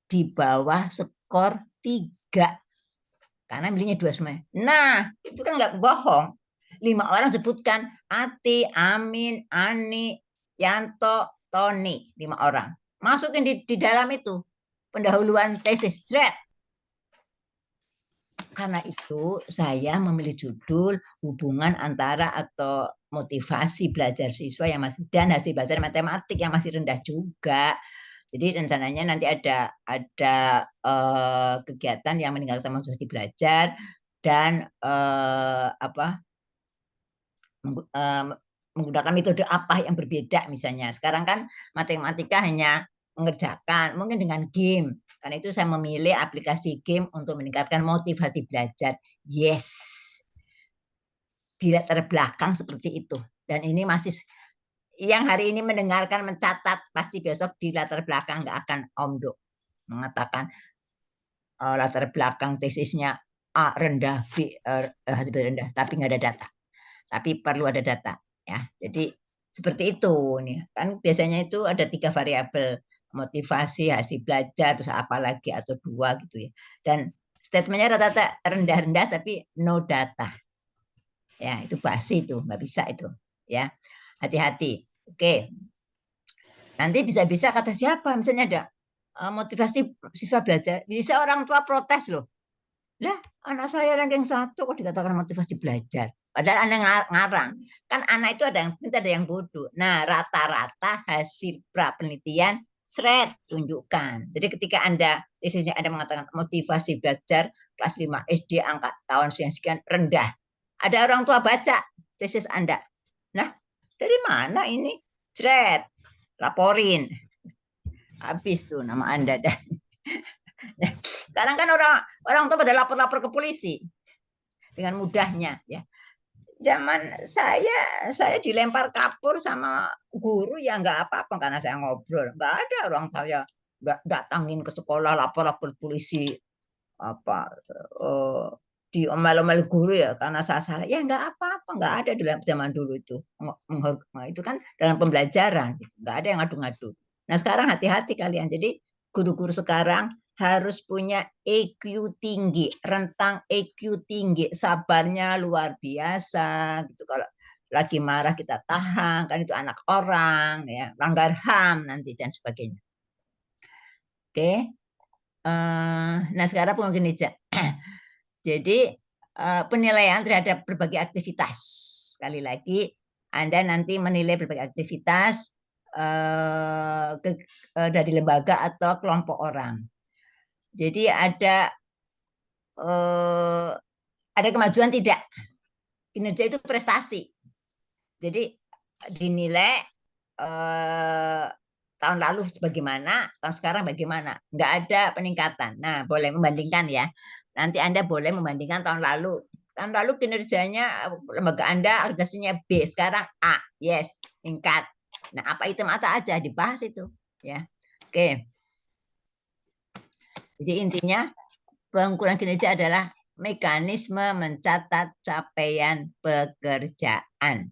di bawah skor 3 karena milihnya 2 semua. Nah, itu kan nggak bohong. 5 orang sebutkan Ati, Amin, Ani, Yanto, Tony, 5 orang. Masukin di dalam itu pendahuluan tesis. Karena itu saya memilih judul hubungan antara atau motivasi belajar siswa yang masih dan hasil belajar matematik yang masih rendah juga. Jadi rencananya nanti ada kegiatan yang meningkatkan motivasi belajar dan menggunakan metode apa yang berbeda misalnya. Sekarang kan matematika hanya mengerjakan, mungkin dengan game. Karena itu saya memilih aplikasi game untuk meningkatkan motivasi belajar. Yes. Di latar belakang seperti itu. Dan ini masih yang hari ini mendengarkan, mencatat, pasti besok di latar belakang nggak akan omdo. Mengatakan latar belakang tesisnya A rendah, B rendah, tapi nggak ada data. Tapi perlu ada data. Ya, jadi seperti itu nih. Kan biasanya itu ada 3 variabel, motivasi, hasil belajar, terus apa lagi atau 2 gitu ya. Dan statementnya rata-rata rendah-rendah tapi no data. Ya, itu basi itu, nggak bisa itu. Ya, hati-hati. Oke. Nanti bisa-bisa kata siapa? Misalnya ada motivasi siswa belajar, bisa orang tua protes loh. Lah, anak saya ranking 1 kok dikatakan motivasi belajar. Padahal Anda ngarang. Kan anak itu ada yang pintar, ada yang bodoh. Nah, rata-rata hasil pra penelitian tunjukkan. Jadi ketika Anda tesisnya Anda mengatakan motivasi belajar kelas 5 SD angka tahun sekian rendah. Ada orang tua baca tesis Anda. Nah, dari mana ini? Laporin. Habis tuh nama Anda dah. Sekarang kan orang tua pada lapor-lapor ke polisi dengan mudahnya ya. Zaman saya dilempar kapur sama guru ya nggak apa-apa karena saya ngobrol. Nggak ada orang saya datangin ke sekolah lapor-lapor polisi apa diomel-omel guru ya karena saya salah. Ya nggak apa-apa, nggak ada dalam zaman dulu itu. Itu kan dalam pembelajaran, nggak ada yang ngadu-ngadu. Nah sekarang hati-hati kalian. Jadi guru-guru sekarang harus punya EQ tinggi, rentang EQ tinggi, sabarnya luar biasa gitu. Kalau lagi marah kita tahan, kan itu anak orang ya, langgar HAM nanti dan sebagainya. Oke. Nah sekarang mungkin aja. Jadi penilaian terhadap berbagai aktivitas. Sekali lagi Anda nanti menilai berbagai aktivitas dari lembaga atau kelompok orang. Jadi ada kemajuan tidak? kinerja itu prestasi. Jadi dinilai tahun lalu bagaimana, tahun sekarang bagaimana. Nggak ada peningkatan. Nah, boleh membandingkan ya. Nanti Anda boleh membandingkan tahun lalu. Tahun lalu kinerjanya lembaga Anda organisasinya B, sekarang A. Yes, tingkat. Nah, apa itu mata aja dibahas itu, ya. Oke. Jadi intinya pengukuran kinerja adalah mekanisme mencatat capaian pekerjaan.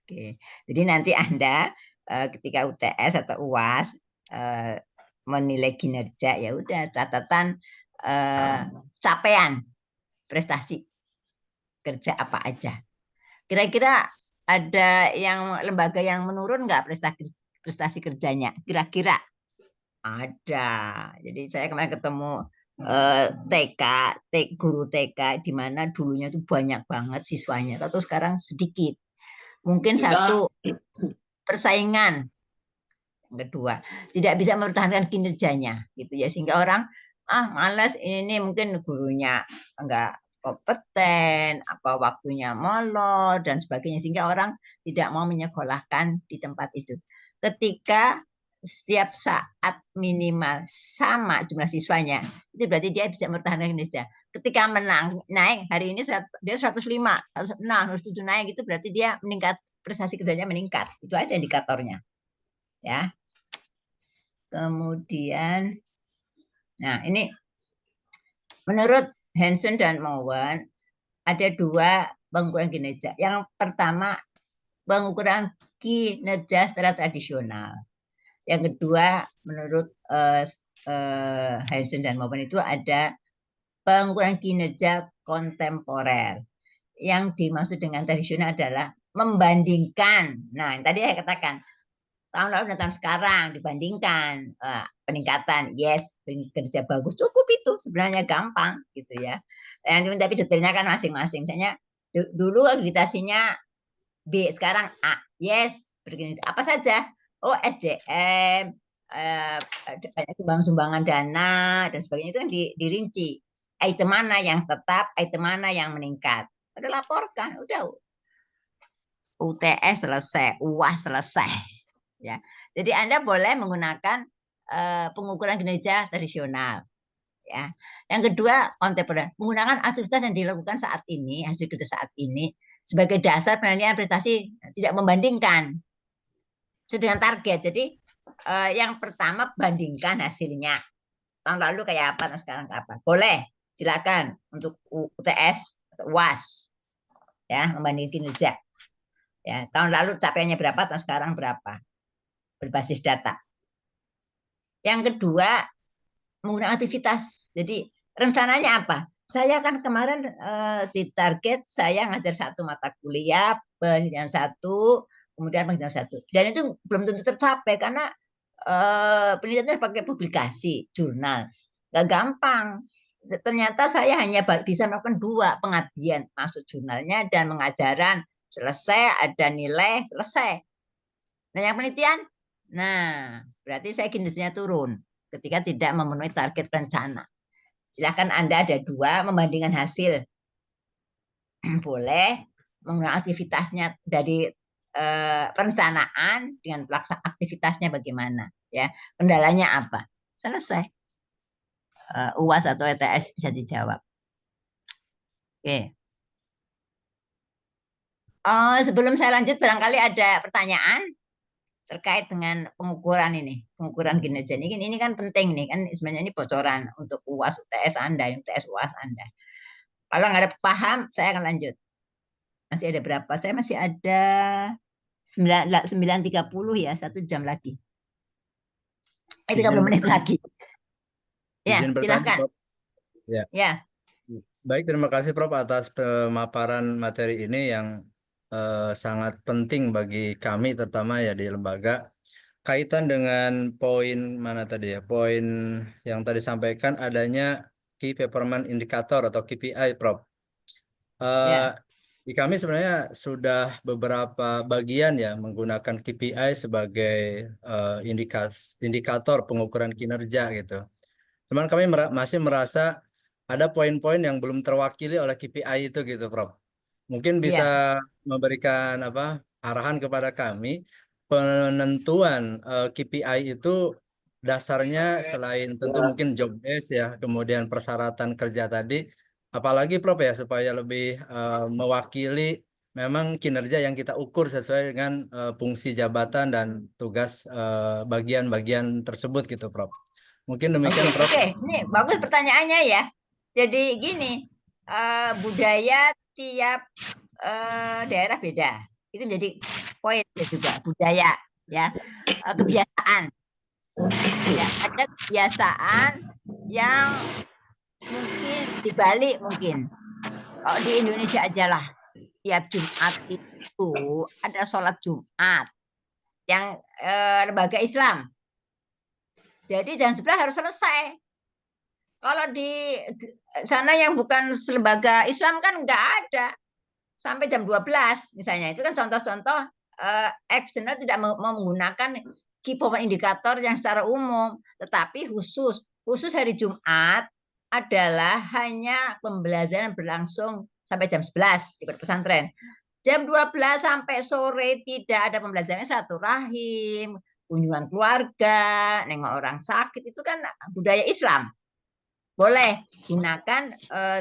Oke. Jadi nanti Anda ketika UTS atau UAS menilai kinerja, ya udah catatan capaian prestasi kerja apa aja. Kira-kira ada yang lembaga yang menurun nggak prestasi kerjanya? Kira-kira ada. Jadi saya kemarin ketemu guru TK di mana dulunya tuh banyak banget siswanya, atau sekarang sedikit. Mungkin satu, persaingan. Yang kedua, tidak bisa mempertahankan kinerjanya gitu ya, sehingga orang malas, ini mungkin gurunya enggak kompeten, apa waktunya molor dan sebagainya, sehingga orang tidak mau menyekolahkan di tempat itu. Ketika setiap saat minimal sama jumlah siswanya, itu berarti dia tidak mempertahankan kinerja. Ketika menang naik, hari ini dia 105, 106, 107 naik, itu berarti dia meningkat, prestasi kerjanya meningkat. Itu aja indikatornya. Ya. Kemudian, nah ini menurut Hansen dan Mowen ada dua pengukuran kinerja. Yang pertama, pengukuran kinerja secara tradisional. Yang kedua, menurut Hansen dan Mowen itu ada pengukuran kinerja kontemporer. Yang dimaksud dengan tradisional adalah membandingkan. Nah, yang tadi saya katakan, tahun lalu dan tahun sekarang dibandingkan, peningkatan, yes, kerja bagus, cukup itu sebenarnya, gampang gitu ya. Tapi detailnya kan masing-masing. Misalnya dulu akreditasinya B, sekarang A, yes, apa saja? Oh, SDM, banyak sumbangan dana dan sebagainya, itu kan dirinci. Item mana yang tetap, item mana yang meningkat. Udah laporkan, udah. UTS selesai, UAS selesai. Ya, jadi Anda boleh menggunakan pengukuran kinerja tradisional. Ya, yang kedua kontemporer, menggunakan aktivitas yang dilakukan saat ini, hasil kerja saat ini sebagai dasar penilaian prestasi, tidak membandingkan dengan target. Jadi yang pertama, bandingkan hasilnya tahun lalu kayak apa, sekarang apa. Boleh, silakan untuk UTS atau UAS, ya, membandingkan kinerja. Ya, tahun lalu capaiannya berapa, tahun sekarang berapa, berbasis data. Yang kedua, menggunakan aktivitas. Jadi rencananya apa? Saya kan kemarin di target saya ngajar satu mata kuliah, penelitian satu, kemudian penelitian satu. Dan itu belum tentu tercapai karena penelitiannya pakai publikasi, jurnal. Gak gampang. Ternyata saya hanya bisa melakukan 2 pengabdian, masuk jurnalnya dan mengajaran. Selesai, ada nilai, selesai. Nah, yang penelitian, nah, berarti saya kinerjanya turun ketika tidak memenuhi target rencana. Silahkan Anda ada 2, membandingkan hasil. Boleh menggunakan aktivitasnya dari perencanaan dengan pelaksanaan aktivitasnya bagaimana. Ya, kendalanya apa? Selesai. UAS atau ETS bisa dijawab. Oke. Sebelum saya lanjut, barangkali ada pertanyaan terkait dengan pengukuran ini, pengukuran kinerja ini kan penting nih, kan sebenarnya ini bocoran untuk UAS UTS Anda, UTS UAS Anda. Kalau nggak ada paham, saya akan lanjut. Masih ada berapa? Saya masih ada 9.30 ya, 1 jam lagi. 30 menit lagi. Ya, silakan. Ya. Ya. Baik, terima kasih Prof atas pemaparan materi ini yang sangat penting bagi kami, terutama ya di lembaga. Kaitan dengan poin mana tadi ya? Poin yang tadi sampaikan adanya Key Performance Indicator atau KPI, Prof. Di kami sebenarnya sudah beberapa bagian ya menggunakan KPI sebagai indikator pengukuran kinerja gitu. Cuman kami masih merasa ada poin-poin yang belum terwakili oleh KPI itu gitu, Prof. Mungkin Iya. bisa memberikan arahan kepada kami penentuan KPI itu dasarnya selain tentu mungkin job desk ya, kemudian persyaratan kerja tadi, apalagi Prof ya supaya lebih mewakili memang kinerja yang kita ukur sesuai dengan fungsi jabatan dan tugas bagian-bagian tersebut gitu Prof. Mungkin demikian Prof. Oke, ini bagus pertanyaannya ya. Jadi gini, budaya tiap daerah beda. Itu menjadi poin juga budaya ya, kebiasaan. Ya, ada kebiasaan yang mungkin dibalik mungkin. Kalau di Indonesia aja lah, tiap Jumat itu ada sholat Jumat yang lembaga Islam. Jadi jam 11 harus selesai. Kalau di sana yang bukan lembaga Islam kan nggak ada. Sampai jam 12 misalnya. Itu kan contoh-contoh actioner tidak mau menggunakan key performance indicator yang secara umum. Tetapi khusus hari Jumat adalah hanya pembelajaran berlangsung sampai jam 11 di pesantren. Jam 12 sampai sore tidak ada pembelajaran silaturahim, kunjungan keluarga, nengok orang sakit, itu kan budaya Islam. Boleh gunakan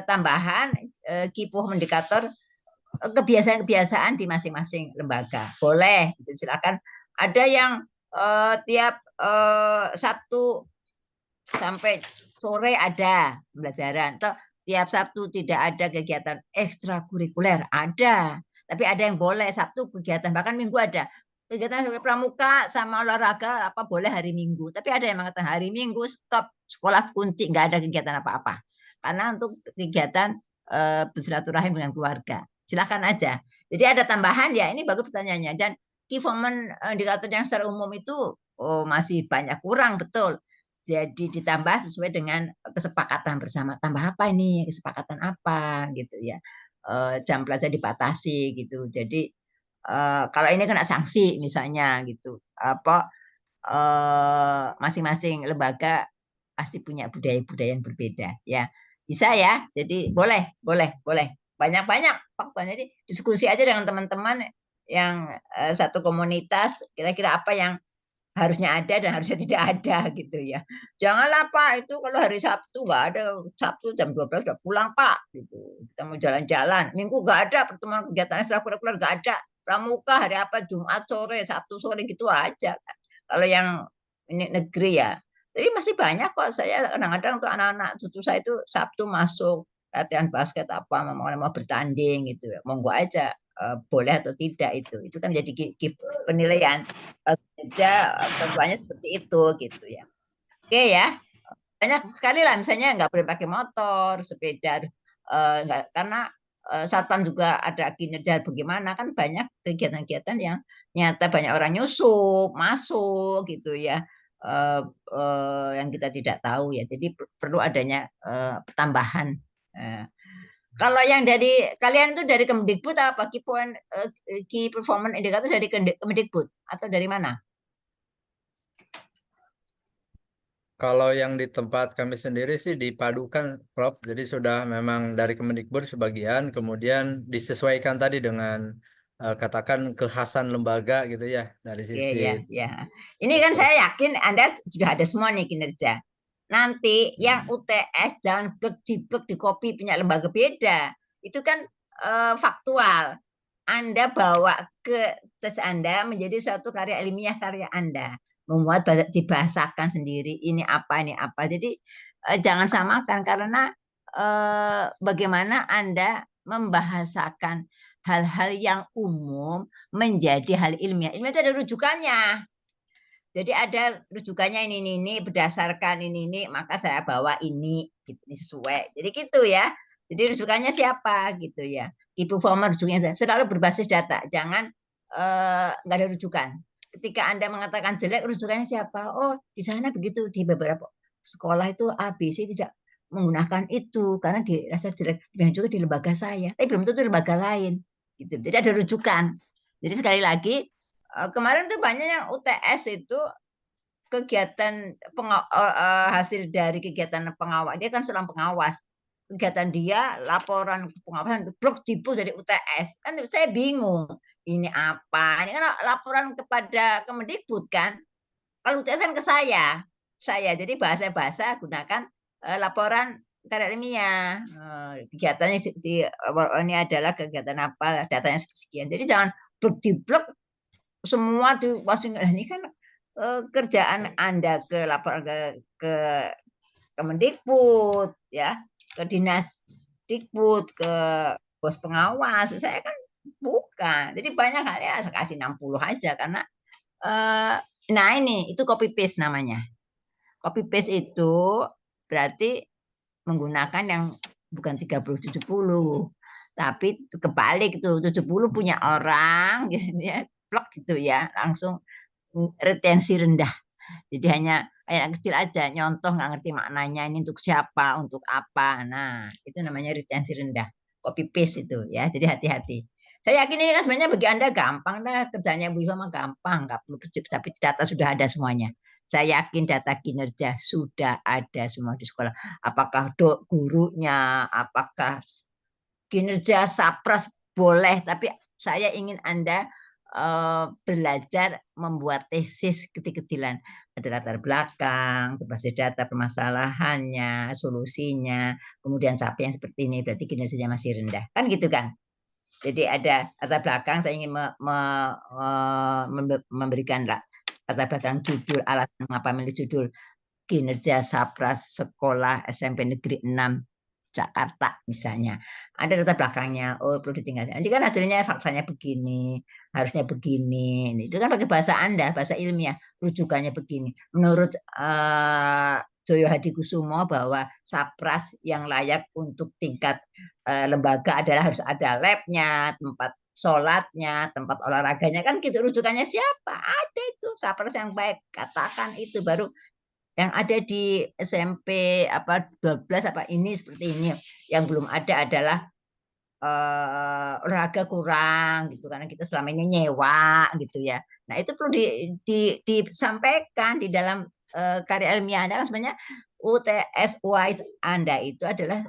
tambahan key performance indicator kebiasaan-kebiasaan di masing-masing lembaga. Boleh, itu silakan. Ada yang tiap Sabtu sampai sore ada pembelajaran. Atau tiap Sabtu tidak ada kegiatan ekstrakurikuler, ada. Tapi ada yang boleh Sabtu kegiatan, bahkan Minggu ada. Kegiatan pramuka sama olahraga apa boleh hari Minggu. Tapi ada yang mengatakan hari Minggu stop, sekolah kunci, nggak ada kegiatan apa-apa. Karena untuk kegiatan bersilaturahim dengan keluarga. Silakan aja. Jadi ada tambahan ya, ini bagus pertanyaannya. Dan key performance indikator yang secara umum itu masih banyak kurang, betul. Jadi ditambah sesuai dengan kesepakatan bersama. Tambah apa ini? Kesepakatan apa gitu ya. Jam belajar dibatasi gitu. Jadi kalau ini kena sanksi misalnya gitu. Apa masing-masing lembaga pasti punya budaya-budaya yang berbeda ya. Bisa ya. Jadi boleh. Banyak-banyak faktanya. Jadi diskusi aja dengan teman-teman yang satu komunitas, kira-kira apa yang harusnya ada dan harusnya tidak ada gitu ya. Janganlah Pak, itu kalau hari Sabtu nggak ada, Sabtu jam 12 udah pulang Pak gitu. Kita mau jalan-jalan, Minggu nggak ada pertemuan kegiatan ekstrakurikuler, nggak ada. Pramuka hari apa, Jumat sore, Sabtu sore gitu aja. Kalau yang ini negeri ya. Tapi masih banyak kok, saya kadang-kadang untuk anak-anak cucu saya itu Sabtu masuk latihan basket apa, mau bertanding gitu ya. Monggo aja, boleh atau tidak itu kan jadi penilaian kerja tentuannya seperti itu gitu ya. Oke ya, banyak sekali lah misalnya nggak boleh pakai motor, sepeda, karena satpam juga ada kinerja bagaimana, kan banyak kegiatan-kegiatan yang nyata banyak orang nyusup masuk gitu ya, yang kita tidak tahu ya. Jadi perlu adanya tambahan. Kalau yang dari kalian itu dari Kemdikbud apa key performance indicator dari Kemdikbud atau dari mana? Kalau yang di tempat kami sendiri sih dipadukan, Prof. Jadi sudah memang dari Kemendikbud sebagian, kemudian disesuaikan tadi dengan katakan kekhasan lembaga gitu ya dari sisi. Ya. Ini kan saya yakin Anda sudah ada semua nih kinerja. Nanti yang UTS jangan di copy punya lembaga beda. Itu kan faktual. Anda bawa ke tes Anda menjadi suatu karya ilmiah karya Anda. Membuat dibahasakan sendiri ini apa. Jadi jangan samakan karena bagaimana Anda membahasakan hal-hal yang umum menjadi hal ilmiah. Ilmiah itu ada rujukannya. Jadi ada rujukannya ini berdasarkan ini maka saya bawa ini gitu, sesuai. Jadi gitu ya. Jadi rujukannya siapa gitu ya. Key performer rujukannya selalu berbasis data. Jangan nggak ada rujukan. Ketika Anda mengatakan jelek, rujukannya siapa? Oh, di sana begitu, di beberapa sekolah itu ABC tidak menggunakan itu karena dirasa jelek. Dan juga di lembaga saya, tapi belum tentu di lembaga lain. Gitu. Jadi ada rujukan. Jadi sekali lagi kemarin tuh banyak yang UTS itu kegiatan hasil dari kegiatan pengawas, dia kan seorang pengawas. kegiatan dia, laporan pengawasan blok jipus dari UTS. Kan saya bingung. Ini apa? Ini kan laporan kepada Kemendikbud kan. Kalau UTS kan ke saya. Jadi bahasa gunakan laporan karya ilmiah. Kegiatannya ini adalah kegiatan apa, datanya sekian. Jadi jangan blok di blok semua tuh pasti ini kan kerjaan Anda ke laporan ke Kemendikbud ya, ke dinas Dikbud, ke pos pengawas. Saya kan bukan. Jadi banyak hal ya saya kasih 60 aja karena nah ini itu copy paste namanya. Copy paste itu berarti menggunakan yang bukan 30-70, tapi kebalik itu 70 punya orang gitu ya, plek gitu ya, langsung retensi rendah. Jadi hanya anak kecil aja nyontoh nggak ngerti maknanya ini untuk siapa, untuk apa. Nah, itu namanya retensi rendah. Copy paste itu ya. Jadi hati-hati. Saya yakin ini kan sebenarnya bagi Anda gampang dah kerjanya Bu Iva mah gampang, nggak perlu tapi data sudah ada semuanya. Saya yakin data kinerja sudah ada semua di sekolah. Apakah gurunya, apakah kinerja Sapras boleh, tapi saya ingin Anda belajar membuat tesis kecil-kecilan. Ada latar belakang, berbasis data, permasalahannya, solusinya, kemudian capaian seperti ini, berarti kinerjanya masih rendah. Kan gitu kan? Jadi ada latar belakang, saya ingin memberikan latar belakang judul, alasan mengapa memilih judul kinerja Sapras Sekolah SMP Negeri 6 Jakarta misalnya. Ada latar belakangnya, oh perlu ditinggalkan. Nanti kan hasilnya faktanya begini, harusnya begini. Itu kan pakai bahasa Anda, bahasa ilmiah, rujukannya begini. Menurut Joyo Hadikusumo bahwa Sapras yang layak untuk tingkat lembaga adalah harus ada labnya, tempat sholatnya, tempat olahraganya, kan gitu. Rujukannya siapa? Ada itu Sapras yang baik, katakan itu baru yang ada di SMP apa 12 apa ini seperti ini. Yang belum ada adalah olahraga kurang gitu karena kita selama ini nyewa gitu ya. Nah itu perlu disampaikan di dalam karya ilmiah Anda kan sebenarnya UTS wise Anda itu adalah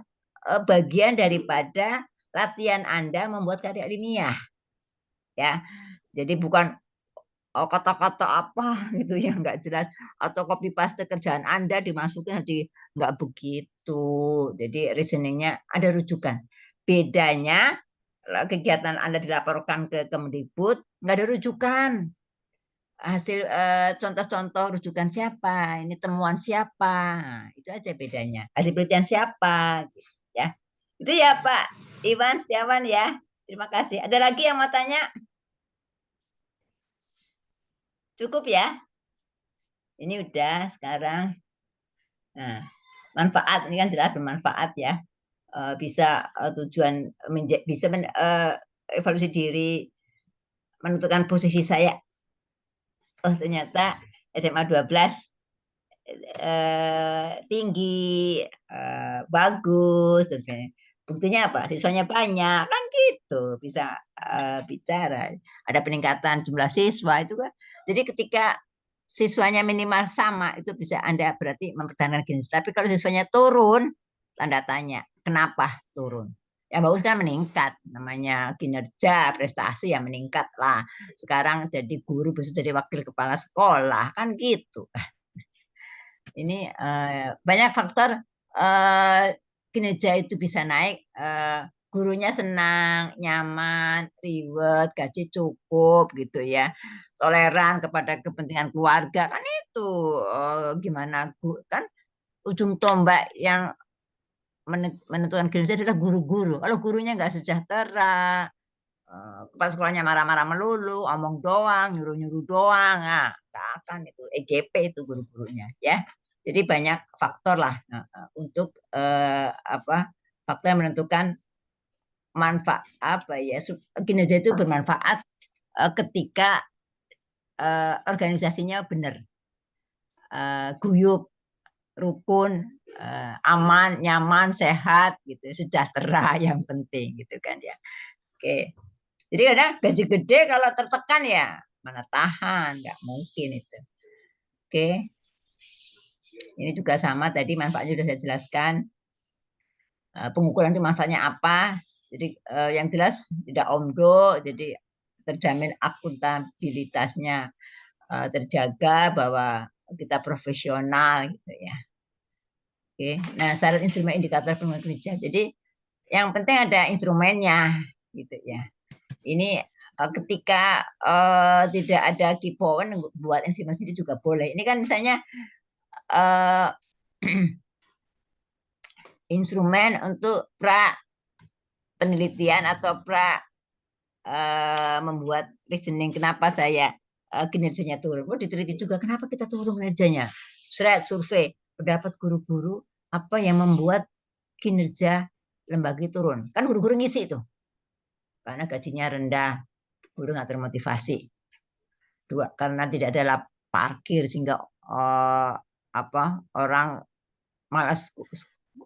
bagian daripada latihan Anda membuat karya ilmiah ya. Jadi bukan kata-kata apa gitu yang nggak jelas atau copy paste kerjaan Anda dimasukin jadi nggak begitu. Jadi reasoningnya ada rujukan. Bedanya kegiatan Anda dilaporkan ke Kemendikbud nggak ada rujukan. Hasil contoh-contoh rujukan siapa, ini temuan siapa, nah, itu aja bedanya. Hasil penelitian siapa, ya. Itu ya Pak Iwan Setiawan ya. Terima kasih. Ada lagi yang mau tanya? Cukup ya? Ini udah sekarang. Nah, manfaat ini kan jelas bermanfaat ya. Bisa tujuan bisa evaluasi diri, menentukan posisi saya. Oh, ternyata SMA 12 tinggi, bagus dan sebagainya. Buktinya apa? Siswanya banyak kan gitu, bisa bicara. Ada peningkatan jumlah siswa itu kan. Jadi ketika siswanya minimal sama itu bisa Anda berarti mempertahankan kinerja. Tapi kalau siswanya turun, tanda tanya, kenapa turun? Yang bagus kan meningkat, namanya kinerja, prestasi yang meningkat lah. Sekarang jadi guru, besok jadi wakil kepala sekolah, kan gitu. Ini banyak faktor kinerja itu bisa naik, gurunya senang, nyaman, reward, gaji cukup gitu ya, toleran kepada kepentingan keluarga kan itu gimana kan ujung tombak yang menentukan kinerja adalah guru-guru. Kalau gurunya nggak sejahtera, kepala sekolahnya marah-marah melulu, omong doang, nyuruh-nyuruh doang, nah, nggak akan itu EGP itu guru-gurunya ya. Jadi banyak faktor lah untuk faktor yang menentukan manfaat apa ya kinerja itu bermanfaat ketika organisasinya benar, guyup, rukun, aman, nyaman, sehat, gitu, sejahtera yang penting, gitu kan ya. Oke, jadi kadang gaji gede kalau tertekan ya mana tahan, nggak mungkin itu. Oke, ini juga sama tadi manfaatnya sudah saya jelaskan. pengukuran itu manfaatnya apa. Jadi yang jelas tidak omdo, jadi terjamin akuntabilitasnya terjaga, bahwa kita profesional gitu ya. Oke, nah syarat instrumen indikator pengukuran kinerja. Jadi yang penting ada instrumennya gitu ya. Ini ketika tidak ada key point buat instrumen sendiri juga boleh. Ini kan misalnya instrumen untuk pra penelitian atau pra membuat reasoning kenapa saya kinerjanya turun. Oh, diteliti juga kenapa kita turun kinerjanya. Survei pendapat guru-guru apa yang membuat kinerja lembaga turun. Kan guru-guru ngisi itu. Karena gajinya rendah, guru nggak termotivasi. Dua, karena tidak ada parkir sehingga orang malas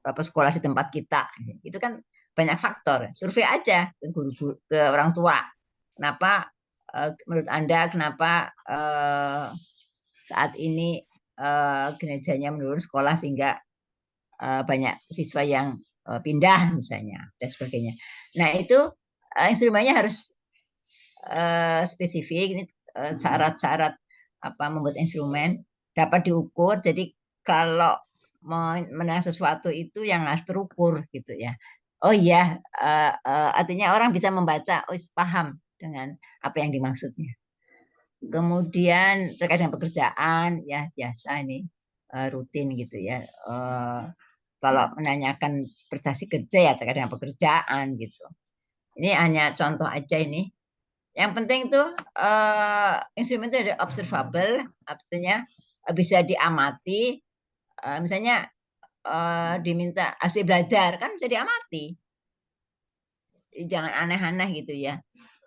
sekolah di tempat kita. Itu kan banyak faktor. Survei aja ke guru, ke orang tua. Kenapa menurut Anda kenapa saat ini kinerjanya menurun sekolah sehingga banyak siswa yang pindah misalnya dan sebagainya. Nah, itu instrumennya harus spesifik. Ini syarat-syarat membuat instrumen dapat diukur. Jadi kalau menang sesuatu itu yang harus terukur gitu ya. Oh iya, artinya orang bisa membaca, paham dengan apa yang dimaksudnya. Kemudian terkait dengan pekerjaan, ya biasa ini rutin gitu ya. Kalau menanyakan prestasi kerja ya terkait dengan pekerjaan gitu. Ini hanya contoh aja ini. Yang penting tuh instrumen itu ada observable, artinya bisa diamati. Misalnya diminta hasil belajar kan bisa diamati. Jangan aneh-aneh gitu ya.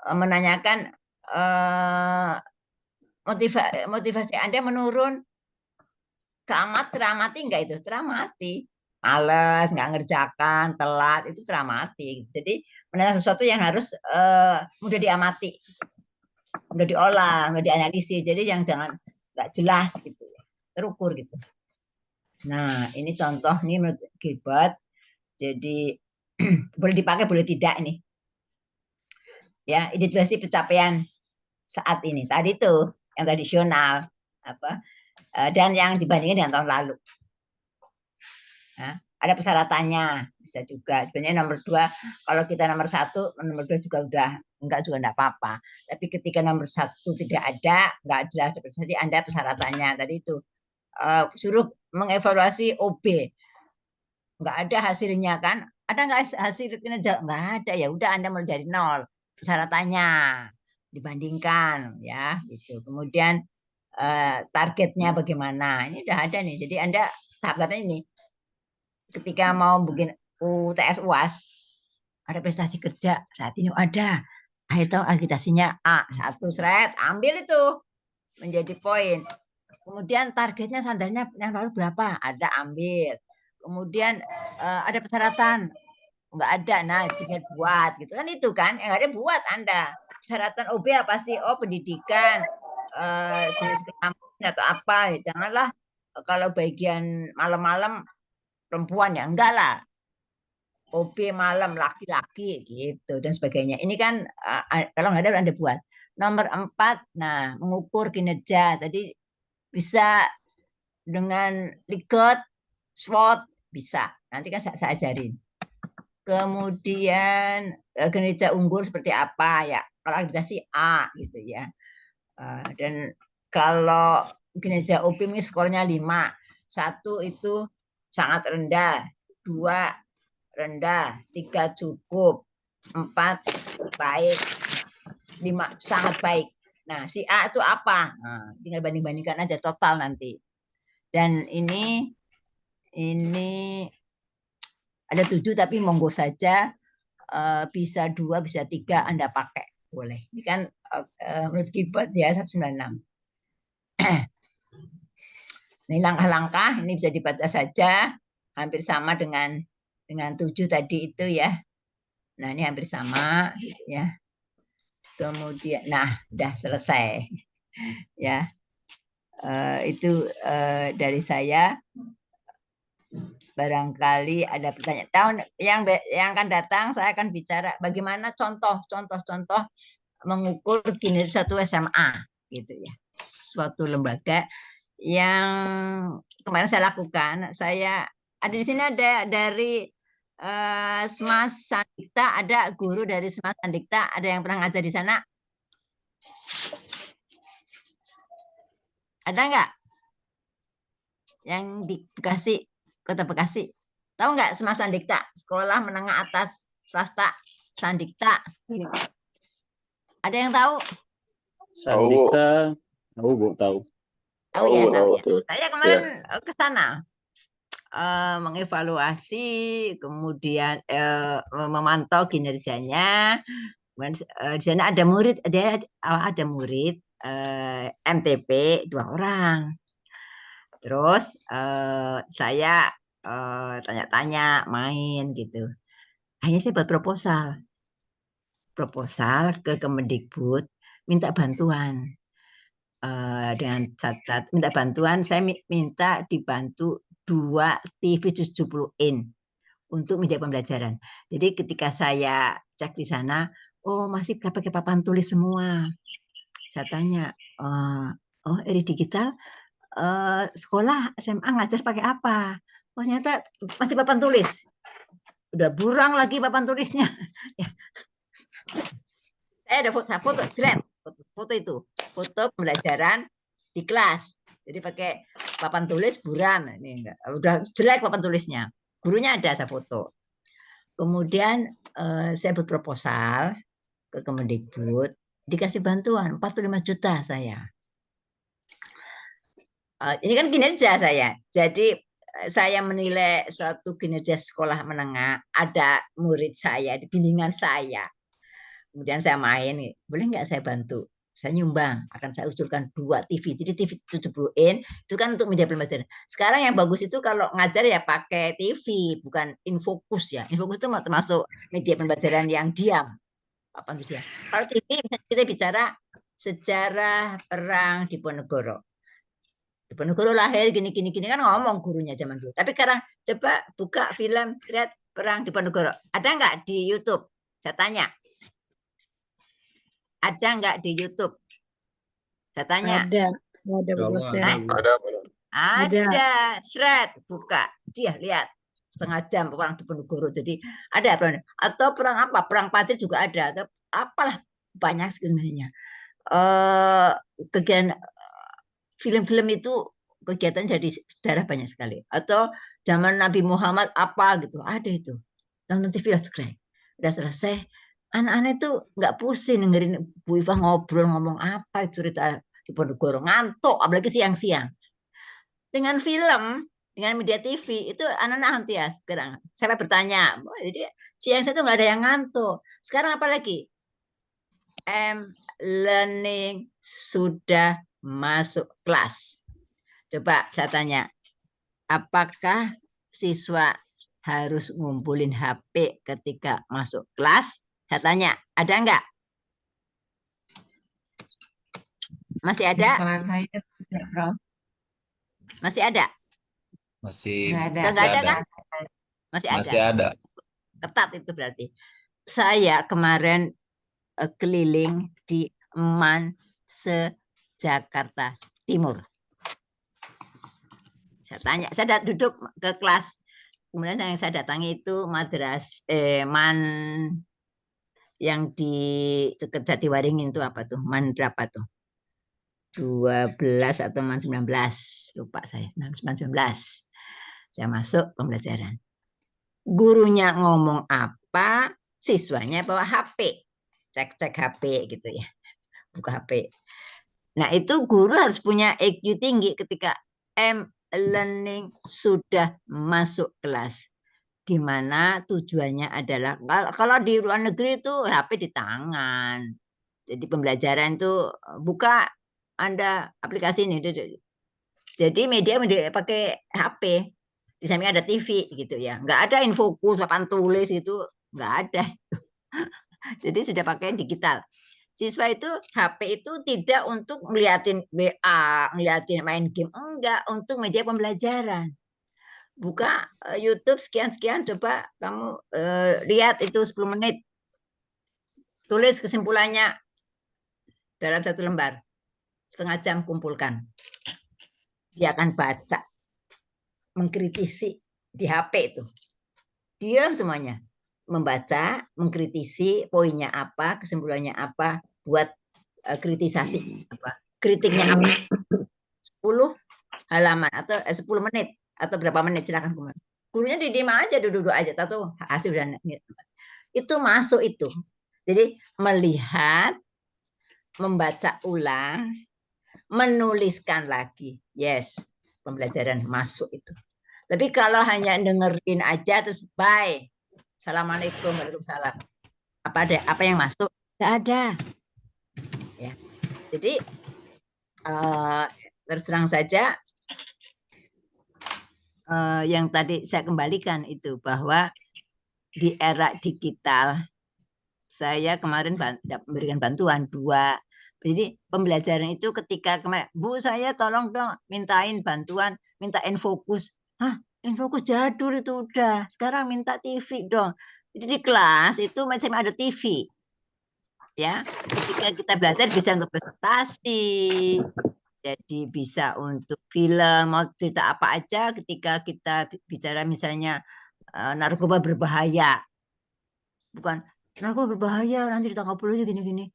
Menanyakan motivasi Anda menurun, teramati enggak itu? Teramati. Males, nggak ngerjakan, telat, itu teramati. Jadi menanyakan sesuatu yang harus mudah diamati, mudah diolah, mudah dianalisis. Jadi yang jangan nggak jelas gitu, terukur gitu. Nah, ini contoh nih menurut Gilbert. Jadi boleh dipakai, boleh tidak ini. Ya, identifikasi pencapaian saat ini. Tadi tuh yang tradisional dan yang dibandingkan dengan tahun lalu. Nah, ada persyaratannya bisa juga. Sebenarnya nomor 2, kalau kita nomor 1, nomor 2 juga udah enggak juga enggak apa-apa. Tapi ketika nomor 1 tidak ada, enggak jelas prestasi, Anda persyaratannya tadi itu suruh mengevaluasi OB. Enggak ada hasilnya kan? Ada enggak hasil kinerja? Enggak ada, ya udah Anda mulai dari 0. Persyaratannya dibandingkan ya gitu. Kemudian targetnya bagaimana? Ini udah ada nih. Jadi Anda tahap-tahapnya ini. Ketika mau bikin UTS UAS, ada prestasi kerja saat ini ada. Akhir tahun agitasinya A1 seret, ambil itu menjadi poin. Kemudian targetnya standarnya yang lalu berapa? Ada, ambil. Kemudian ada persyaratan, nggak ada, nah tinggal buat gitu kan, itu kan yang ada buat Anda. Persyaratan OB apa sih? Oh, pendidikan, jenis kelamin atau apa. Janganlah kalau bagian malam-malam perempuan ya, enggak lah. OB malam laki-laki gitu dan sebagainya. Ini kan kalau nggak ada Anda buat. Nomor 4, nah mengukur kinerja. Tadi bisa dengan Likert, SWOT, bisa. Nanti kan saya ajarin. Kemudian kinerja unggul seperti apa ya? Kalau agregasi A gitu ya. Dan kalau kinerja OB ini skornya 5. 1 itu sangat rendah, 2 rendah, 3 cukup, 4 baik, 5 sangat baik. Nah, si A itu apa? Nah, tinggal banding-bandingkan aja total nanti. Dan ini ada 7 tapi monggo saja, bisa 2, bisa 3 Anda pakai, boleh. Ini kan menurut Gilbert ya 196. Ini langkah-langkah, ini bisa dibaca saja, hampir sama dengan 7 tadi itu ya. Nah, ini hampir sama ya. Kemudian, nah, udah selesai ya. Itu dari saya. barangkali ada pertanyaan. Tahun yang akan datang saya akan bicara bagaimana contoh mengukur kinerja satu SMA gitu ya. Suatu lembaga yang kemarin saya lakukan. Saya ada di sini ada dari Smas Sandikta, ada guru dari Smas Sandikta, ada yang pernah ngajar di sana? Ada nggak? Yang di Bekasi, Kota Bekasi. Tahu nggak Smas Sandikta? Sekolah menengah atas swasta Sandikta. Ada yang tahu? Sandikta, tahu Bu, tahu. Tahu ya, tahu ya. Saya kemarin ke sana mengevaluasi, kemudian memantau kinerjanya. Di sana ada murid, ada murid MTP 2 orang. Terus saya tanya-tanya, main gitu. Akhirnya saya buat proposal ke Kemendikbud, minta bantuan. Dengan catat minta bantuan, saya minta dibantu 2 TV 70 in untuk media pembelajaran. Jadi ketika saya cek di sana, oh masih pakai papan tulis semua. Saya tanya, oh Eri Digital sekolah SMA ngajar pakai apa? Oh ternyata masih papan tulis. Udah burang lagi papan tulisnya. Saya ada foto jelek. Foto itu, foto pembelajaran di kelas. Jadi pakai papan tulis buram, ini enggak, udah jelek papan tulisnya. Gurunya ada, saya foto. Kemudian saya buat proposal ke Kemendikbud, dikasih bantuan 45 juta saya. Ini kan kinerja saya. Jadi saya menilai suatu kinerja sekolah menengah, ada murid saya di bimbingan saya. Kemudian saya main, boleh nggak saya bantu? Saya nyumbang, akan saya usulkan 2 TV. Jadi TV 70 in itu kan untuk media pembelajaran. Sekarang yang bagus itu kalau ngajar ya pakai TV, bukan Infokus ya. Infokus itu termasuk media pembelajaran yang diam. Apa itu dia? Kalau TV kita bicara sejarah perang Diponegoro. Diponegoro lahir gini kan ngomong gurunya zaman dulu. Tapi sekarang coba buka film thread perang Diponegoro. Ada nggak di YouTube? Saya tanya. Ada nggak di YouTube? Saya tanya. Ada Bu dosen. Ada. Thread buka. Dia lihat setengah jam perang Diponegoro. Jadi ada perang. Atau perang apa? Perang Patri juga ada. Atau apalah banyak sebenarnya. Kegiatan film-film itu kegiatan jadi sejarah banyak sekali. Atau zaman Nabi Muhammad apa gitu. Ada itu. Nonton TV udah selesai. Anak-anak itu nggak pusing dengerin Bu Iva ngobrol ngomong apa cerita Diponegoro, ngantuk apalagi siang-siang. Dengan film, dengan media TV itu anak-anak nanti ya sekarang. Saya bertanya, jadi siang itu nggak ada yang ngantuk. Sekarang apa lagi? Learning sudah masuk kelas. Coba saya tanya, apakah siswa harus ngumpulin HP ketika masuk kelas? Saya tanya, ada enggak? Masih ada? Saya tidak, Prof. Masih ada? Masih Enggak ada kan? Masih ada. Ketat itu berarti. Saya kemarin keliling di Eman se-Jakarta Timur. Saya tanya, saya duduk ke kelas. Kemudian yang saya datangi itu Man yang di Jatiwaringin itu apa tuh? Man berapa tuh? 12 atau Man 19. Lupa saya. Man 19. Saya masuk pembelajaran. Gurunya ngomong apa, siswanya bawa HP. Cek HP gitu ya. Buka HP. Nah, itu guru harus punya IQ tinggi ketika learning sudah masuk kelas. Di mana tujuannya adalah kalau di luar negeri itu HP di tangan. Jadi pembelajaran itu buka Anda aplikasi ini. Jadi media pakai HP. Di samping ada TV gitu ya. Nggak ada Infokus, papan tulis itu nggak ada. Jadi sudah pakai digital. Siswa itu HP itu tidak untuk ngeliatin WA, ngeliatin main game, enggak, untuk media pembelajaran. buka YouTube sekian-sekian, coba kamu lihat itu 10 menit. Tulis kesimpulannya dalam 1 lembar. Setengah jam kumpulkan. Dia akan baca, mengkritisi di HP itu. Diam semuanya. Membaca, mengkritisi poinnya apa, kesimpulannya apa, buat kritisasi apa, kritiknya apa. 10 halaman atau 10 menit atau berapa menit, silakan. Gurunya diem aja, duduk-duduk aja, tahu hasil dan itu masuk itu. Jadi melihat, membaca ulang, menuliskan lagi. Yes, pembelajaran masuk itu. Tapi kalau hanya dengerin aja terus bye. Assalamualaikum, waalaikumsalam. Apa yang masuk? Tidak ada. Ya. Jadi terus terang saja yang tadi saya kembalikan itu bahwa di era digital saya kemarin memberikan bantuan 2. Jadi pembelajaran itu ketika kemarin, Bu saya tolong dong mintain bantuan, mintain fokus. Hah, Infokus jadul itu udah. Sekarang minta TV dong. Jadi di kelas itu macam ada TV. Ya, ketika kita belajar bisa untuk presentasi, jadi bisa untuk film, mau cerita apa aja ketika kita bicara misalnya narkoba berbahaya. Bukan narkoba berbahaya, nanti ditangkap polisi gini-gini.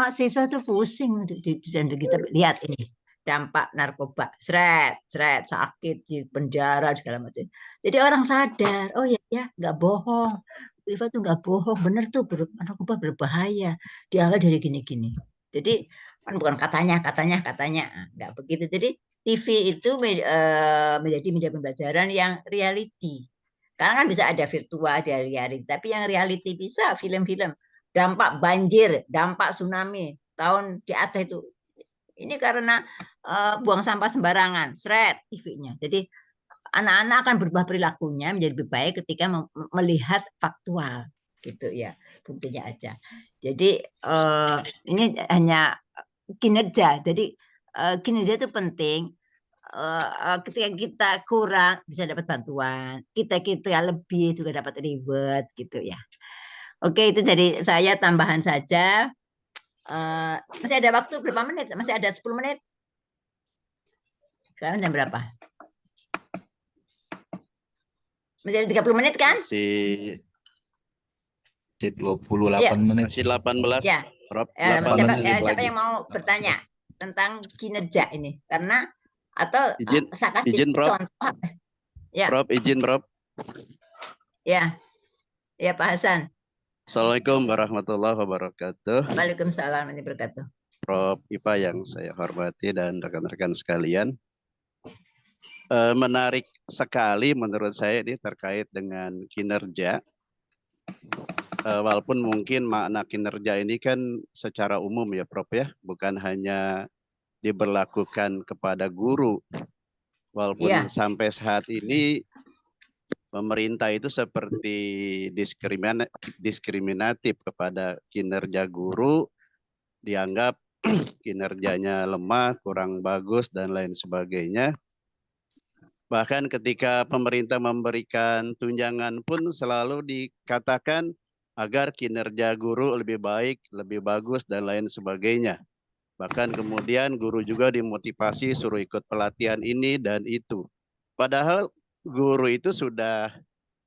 Siswa tuh pusing di kita lihat ini. Dampak narkoba, seret, sakit di penjara segala macam. Jadi orang sadar, oh ya, nggak bohong. Iva tuh nggak bohong, bener tuh narkoba berbahaya. Diawal dari gini-gini. Jadi bukan katanya, nggak begitu. Jadi TV itu menjadi media pembelajaran yang reality. Karena kan bisa ada virtual, ada reality. Tapi yang reality bisa film-film. Dampak banjir, dampak tsunami tahun di Aceh itu. Ini karena buang sampah sembarangan, seret TV-nya. Jadi anak-anak akan berubah perilakunya menjadi lebih baik ketika melihat faktual, gitu ya, buktinya aja. Jadi ini hanya kinerja. Jadi kinerja itu penting. Ketika kita kurang bisa dapat bantuan, kita lebih juga dapat reward, gitu ya. Oke, itu dari saya tambahan saja. Masih ada waktu berapa menit? Masih ada 10 menit. Sekarang jam berapa? Masih ada 30 menit kan? Masih 28 ya. menit. Masih 18. Ya. Rob, Siapa yang mau bertanya tentang kinerja ini? Karena atau saya kasih izin, Prof. contoh. Ya. Prof, izin, Prof. Ya. Ya, Pak Hasan. Assalamualaikum warahmatullahi wabarakatuh. Waalaikumsalam warahmatullahi wabarakatuh. Prof IPA yang saya hormati dan rekan-rekan sekalian. Menarik sekali menurut saya ini terkait dengan kinerja. Walaupun mungkin makna kinerja ini kan secara umum ya Prof ya, bukan hanya diberlakukan kepada guru. Walaupun sampai saat ini pemerintah itu seperti diskriminatif kepada kinerja guru, dianggap kinerjanya lemah, kurang bagus, dan lain sebagainya. Bahkan ketika pemerintah memberikan tunjangan pun selalu dikatakan agar kinerja guru lebih baik, lebih bagus, dan lain sebagainya. Bahkan kemudian guru juga dimotivasi suruh ikut pelatihan ini dan itu. Padahal guru itu sudah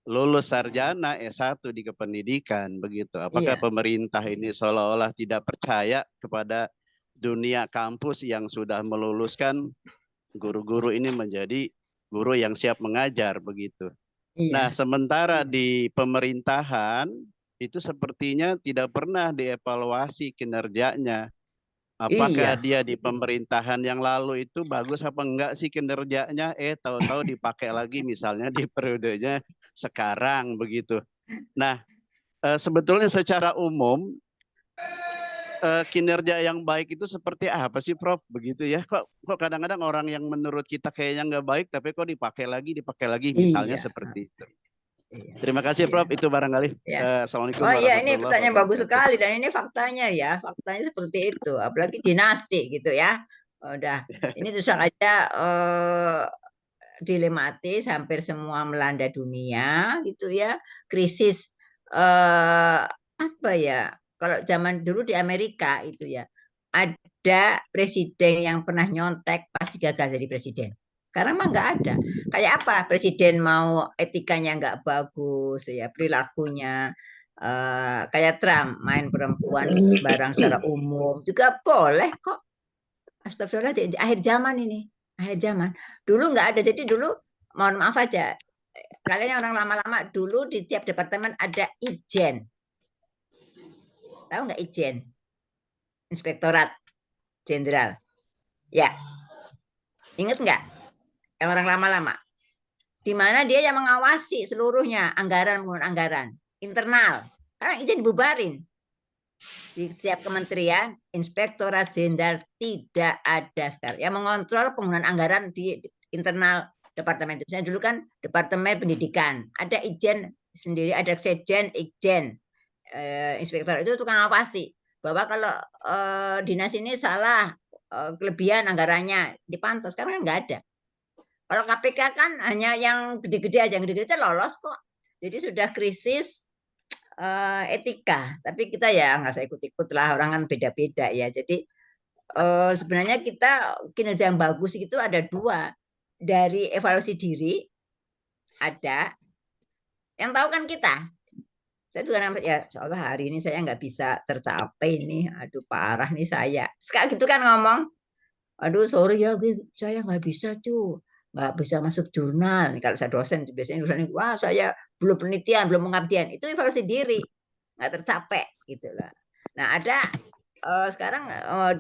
lulus sarjana S1 di kependidikan begitu. Apakah pemerintah ini seolah-olah tidak percaya kepada dunia kampus yang sudah meluluskan guru-guru ini menjadi guru yang siap mengajar begitu. Nah, sementara di pemerintahan itu sepertinya tidak pernah dievaluasi kinerjanya. Apakah dia di pemerintahan yang lalu itu bagus apa enggak sih kinerjanya? Tahu-tahu dipakai lagi misalnya di periodenya sekarang begitu. Nah, sebetulnya secara umum kinerja yang baik itu seperti apa sih Prof? Begitu ya. Kok kadang-kadang orang yang menurut kita kayaknya nggak baik tapi kok dipakai lagi misalnya seperti itu. Terima kasih Prof, itu barangkali. Assalamualaikum warahmatullahi wabarakatuh. Ini pertanyaan bagus sekali dan ini faktanya ya, faktanya seperti itu, apalagi dinasti gitu ya. Udah, ini susah aja dilematis, hampir semua melanda dunia gitu ya. Krisis apa ya? Kalau zaman dulu di Amerika itu ya, ada presiden yang pernah nyontek pasti gagal jadi presiden. Sekarang mah nggak ada. Kayak apa? Presiden mau etikanya nggak bagus ya, perilakunya kayak Trump main perempuan sembarang secara umum juga boleh kok. Astagfirullah di akhir zaman ini, akhir zaman. Dulu nggak ada. Jadi dulu mohon maaf aja, kalian yang orang lama-lama dulu di tiap departemen ada Ijen. Tahu nggak Ijen? Inspektorat Jenderal. Ya. Ingat nggak? Yang orang lama-lama. Di mana dia yang mengawasi seluruhnya anggaran internal. Sekarang Ijen dibubarin. Di setiap kementerian, Inspektorat Jenderal tidak ada sekarang. Yang mengontrol penggunaan anggaran di internal departemen. Misalnya dulu kan Departemen Pendidikan. Ada Ijen sendiri, ada Sekjen, Ikjen. Inspektor itu tukang awasi. Bahwa kalau dinas ini salah, kelebihan anggarannya dipantau. Sekarang kan nggak ada. Kalau KPK kan hanya yang gede-gede aja, yang gede-gede lolos kok. Jadi sudah krisis etika, tapi kita ya nggak usah ikut-ikut lah, orang kan beda-beda ya. Jadi sebenarnya kita kinerja yang bagus itu ada dua, dari evaluasi diri ada, yang tahu kan kita. Saya juga ya seolah hari ini saya nggak bisa tercapai nih, aduh parah nih saya. Sekarang gitu kan ngomong, aduh sorry ya, saya nggak bisa nggak bisa masuk jurnal. Kalau saya dosen biasanya dosen, wah saya belum penelitian, belum pengabdian. Itu evaluasi diri, nggak tercapai gitu lah. Nah ada sekarang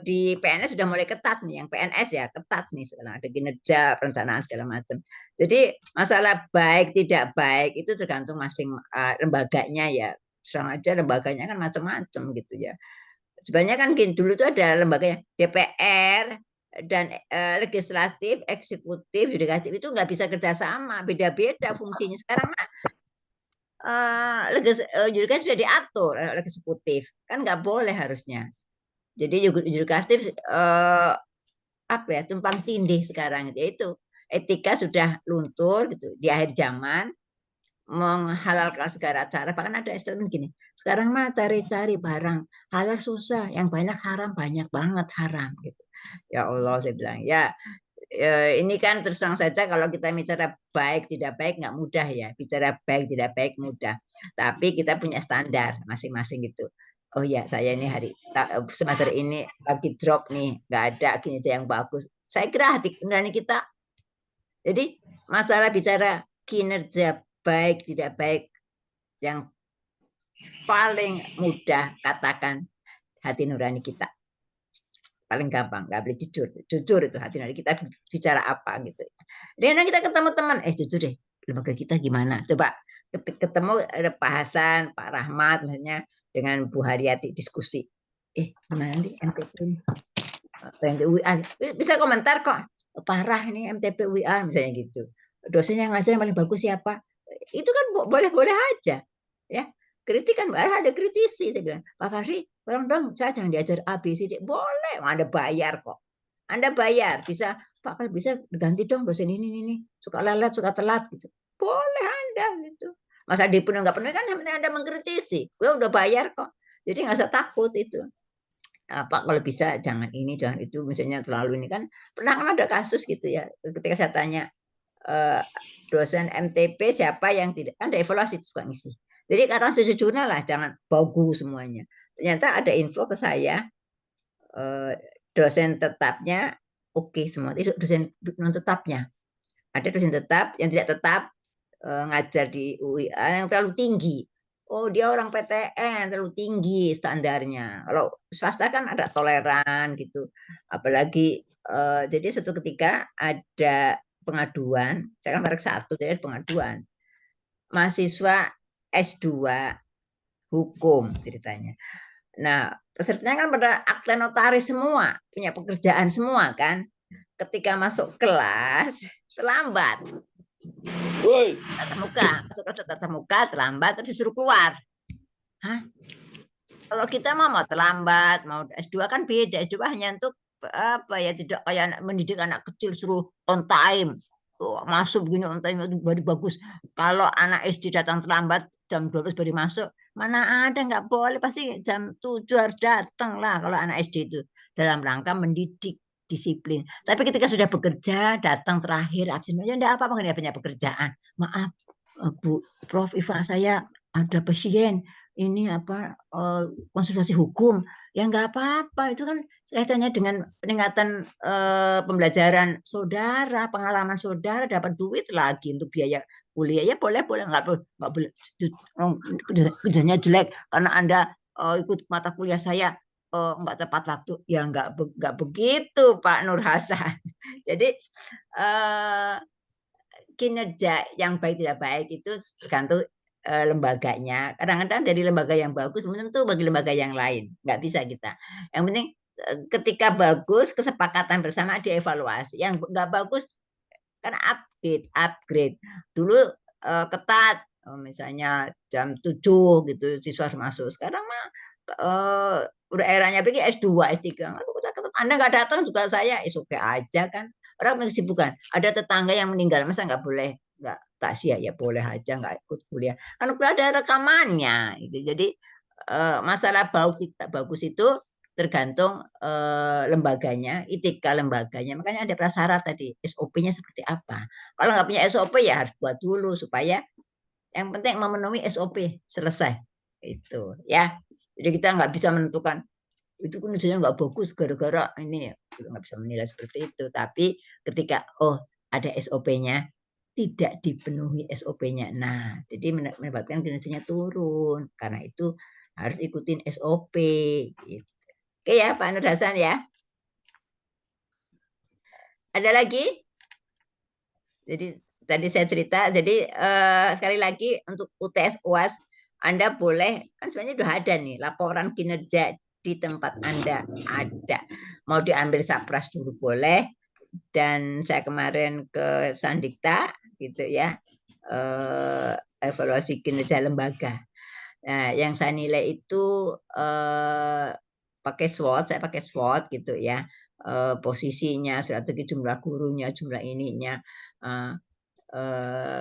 di PNS sudah mulai ketat nih, yang PNS ya ketat nih sekarang, ada kinerja, perencanaan segala macam. Jadi masalah baik tidak baik itu tergantung masing lembaganya ya. Serang aja lembaganya kan macam-macam gitu ya. Sebenarnya kan gini, dulu itu ada lembaganya DPR dan legislatif, eksekutif, yudikatif itu nggak bisa kerjasama, beda-beda fungsinya. Sekarang yudikatif sudah diatur oleh eksekutif, kan nggak boleh harusnya. Jadi yudikatif apa ya, tumpang tindih sekarang, yaitu etika sudah luntur gitu di akhir zaman, menghalalkan segala cara. Bahkan ada statement gini, sekarang mah cari-cari barang halal susah, yang banyak haram banyak banget haram gitu. Ya Allah, saya bilang ya ini kan terus terang saja kalau kita bicara baik tidak baik nggak mudah ya, bicara baik tidak baik mudah, tapi kita punya standar masing-masing gitu. Oh ya saya ini semester ini lagi drop nih, nggak ada kinerja yang bagus. Saya kira hati nurani kita. Jadi masalah bicara kinerja baik tidak baik, yang paling mudah katakan hati nurani kita. Paling gampang, nggak boleh jujur itu hati nurani kita bicara apa gitu. Dan kita ketemu teman, jujur deh, lembaga kita gimana? Coba ketemu ada Pak Hasan, Pak Rahmat, misalnya dengan Bu Haryati diskusi. Gimana nih MTP ini? UIA bisa komentar kok, parah nih MTP UIA misalnya gitu. Dosennya ngajar yang paling bagus siapa? Itu kan boleh-boleh aja, ya. Kritik kan ada kritisi. Saya bilang, Pak Fahri, tolong dong, saya jangan diajar A, B, C, D. Boleh, Anda bayar kok. Anda bayar, bisa, Pak kalau bisa ganti dong dosen ini, suka lelet, suka telat gitu. Boleh Anda gitu. Masa dipenuhi nggak penuhi kan yang penting Anda mengkritisi. Gue udah bayar kok. Jadi nggak usah takut itu. Pak kalau bisa jangan ini, jangan itu, misalnya terlalu ini kan. Pernah kan ada kasus gitu ya. Ketika saya tanya dosen MTP siapa yang tidak, kan ada evaluasi suka ngisi. Jadi kata jujurnya lah, jangan bagus semuanya. Ternyata ada info ke saya, dosen tetapnya oke semua. Itu dosen non tetapnya. Ada dosen tetap, yang tidak tetap ngajar di UIA yang terlalu tinggi. Oh dia orang PTN terlalu tinggi standarnya. Kalau swasta kan ada toleran gitu. Apalagi jadi suatu ketika ada pengaduan, saya kan merek 1 jadi pengaduan. Mahasiswa S2 hukum ceritanya. Nah, pesertanya kan pada akte notaris semua, punya pekerjaan semua kan. Ketika masuk kelas terlambat. Masuk kelas tatap muka terlambat terus disuruh keluar. Hah? Kalau kita mau terlambat, mau S2 kan beda. S2 hanya untuk apa ya, tidak kayak mendidik anak kecil suruh on time. masuk begini on time baru bagus. Kalau anak SD datang terlambat jam 12 baru masuk, mana ada, nggak boleh, pasti jam 7 harus datang lah kalau anak SD itu dalam rangka mendidik disiplin. Tapi ketika sudah bekerja datang terakhir absen, ya enggak apa-apa, nggak punya pekerjaan. Maaf Bu Prof Iva, saya ada pasien ini konsultasi hukum, ya nggak apa-apa, itu kan kaitannya dengan peningkatan pembelajaran saudara, pengalaman saudara, dapat duit lagi untuk biaya kuliah, ya boleh nggak boleh kerjanya jelek karena Anda ikut mata kuliah saya nggak tepat waktu, ya nggak begitu Pak Nur Hasan. Jadi kinerja yang baik tidak baik itu tergantung lembaganya. Kadang-kadang dari lembaga yang bagus belum tentu bagi lembaga yang lain, nggak bisa kita. Yang penting ketika bagus kesepakatan bersama dievaluasi, yang nggak bagus kan upgrade. Dulu ketat, misalnya jam 7 gitu siswa harus masuk. Sekarang mah udah eranya pergi S2, S3. Anda nggak datang juga saya oke aja kan. Orang kesibukan. Ada tetangga yang meninggal, masa nggak boleh nggak takziah, ya boleh aja nggak ikut kuliah. Kan kuliah ada rekamannya gitu. Jadi masalah bagus itu tergantung lembaganya, etika lembaganya. Makanya ada prasyarat tadi, SOP-nya seperti apa. Kalau nggak punya SOP ya harus buat dulu supaya yang penting memenuhi SOP, selesai. Itu ya. Jadi kita nggak bisa menentukan itu kinerjanya nggak bagus gara-gara ini, nggak bisa menilai seperti itu. Tapi ketika ada SOP-nya, tidak dipenuhi SOP-nya, nah jadi menyebabkan kinerjanya turun. Karena itu harus ikutin SOP. Gitu. Oke ya Pak Nur Hasan ya. Ada lagi? Jadi tadi saya cerita. Jadi sekali lagi untuk UTS UAS Anda boleh, kan sebenarnya sudah ada nih laporan kinerja di tempat Anda ada. Mau diambil Sapras dulu boleh. Dan saya kemarin ke Sandikta gitu ya, evaluasi kinerja lembaga. Nah, yang saya nilai itu pakai SWOT, saya pakai SWOT gitu ya, posisinya, strategi, jumlah gurunya, jumlah ininya.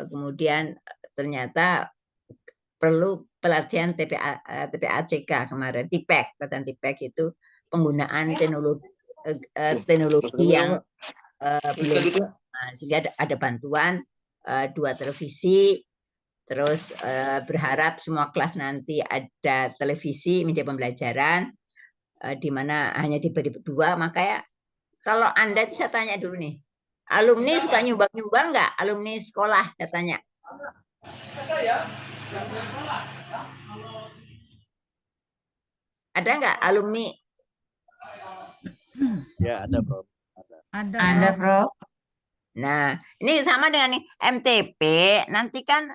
Kemudian ternyata perlu pelatihan TPACK kemarin, TIPEK, pelatihan TIPEK itu penggunaan teknologi yang belum, sehingga ada bantuan 2 televisi, terus berharap semua kelas nanti ada televisi media pembelajaran, di mana hanya diberi 2. Makanya kalau Anda, saya tanya dulu nih, alumni suka nyumbang-nyumbang nggak? Alumni sekolah, saya tanya. Ada nggak alumni? Ya ada Prof. Ada, Prof. Nah, ini sama dengan nih MTP, nanti kan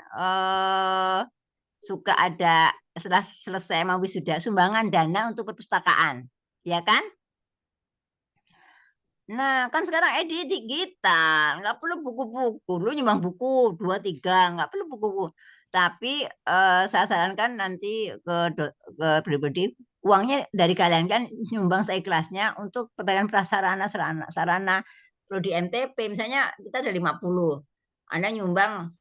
suka ada setelah selesai mau wisuda sumbangan dana untuk perpustakaan, ya kan? Nah, kan sekarang digital, nggak perlu buku-buku. Lu nyumbang buku 2-3, nggak perlu buku-buku. Tapi saya sarankan nanti ke pribadi, uangnya dari kalian kan nyumbang seikhlasnya untuk perbaikan prasarana sarana. Kalau di MTP misalnya kita ada 50, Anda nyumbang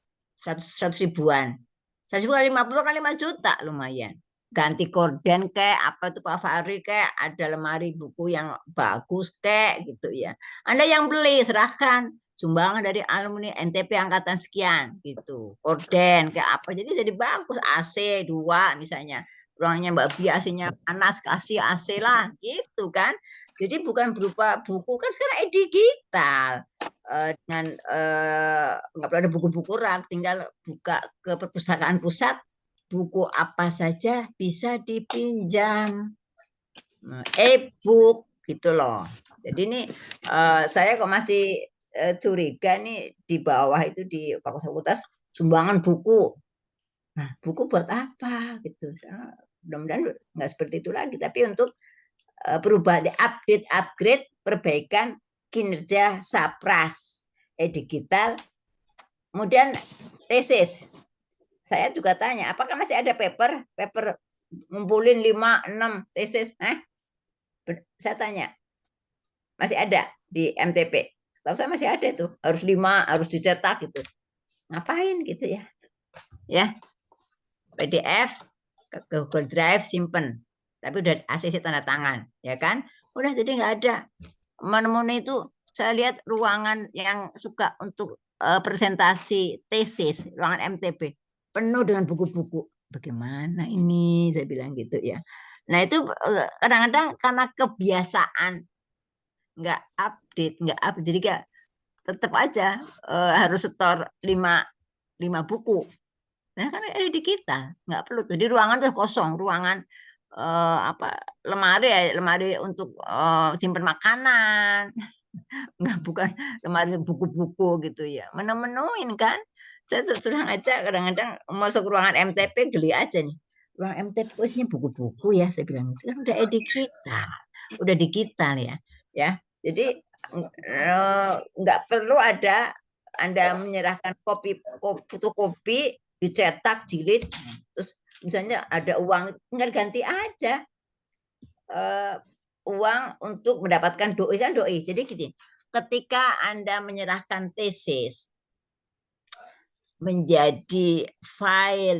100 ribuan. 100 ribu kali 50 kali 5 juta lumayan. Ganti korden kayak apa itu Pak Fahri, kayak ada lemari buku yang bagus kayak gitu ya. Anda yang beli serahkan sumbangan dari alumni NTP angkatan sekian gitu. Korden kayak apa, jadi bagus. AC 2 misalnya. Ruangnya Mbak Bi AC-nya panas, kasih AC lah gitu kan. Jadi bukan berupa buku, kan sekarang digital. Dengan nggak perlu ada buku-buku rak, tinggal buka ke perpustakaan pusat, buku apa saja bisa dipinjam, e-book gitu loh. Jadi ini saya kok masih curiga nih di bawah itu di fakultas sumbangan buku. Nah, buku buat apa gitu? Mudah-mudahan nggak seperti itu lagi, tapi untuk perubahan, upgrade, perbaikan kinerja Sapras, digital. Kemudian tesis. Saya juga tanya, apakah masih ada paper ngumpulin 5-6 tesis? Saya tanya, masih ada di MTP? Tahu saya masih ada itu, harus 5, harus dicetak gitu. Ngapain gitu ya? Ya, PDF ke Google Drive simpen, tapi udah ACC tanda tangan, ya kan? Udah, jadi nggak ada. Menemui itu saya lihat ruangan yang suka untuk presentasi tesis, ruangan MTB penuh dengan buku-buku. Bagaimana ini? Saya bilang gitu ya. Nah itu kadang-kadang karena kebiasaan nggak update, jadi tetap aja harus setor 5 buku. Nah kan ada di kita, nggak perlu tuh di ruangan tuh kosong, ruangan lemari untuk simpan makanan, nggak, bukan lemari buku-buku gitu ya, menemuin kan. Saya terang aja kadang-kadang masuk ruangan MTP geli aja nih, ruang MTP isinya buku-buku ya, saya bilang itu kan udah udah digital ya. Jadi nggak perlu ada Anda menyerahkan fotokopi, dicetak, jilid, terus misalnya ada uang, tinggal ganti aja uang untuk mendapatkan doi kan doi. Jadi gini, ketika Anda menyerahkan tesis menjadi file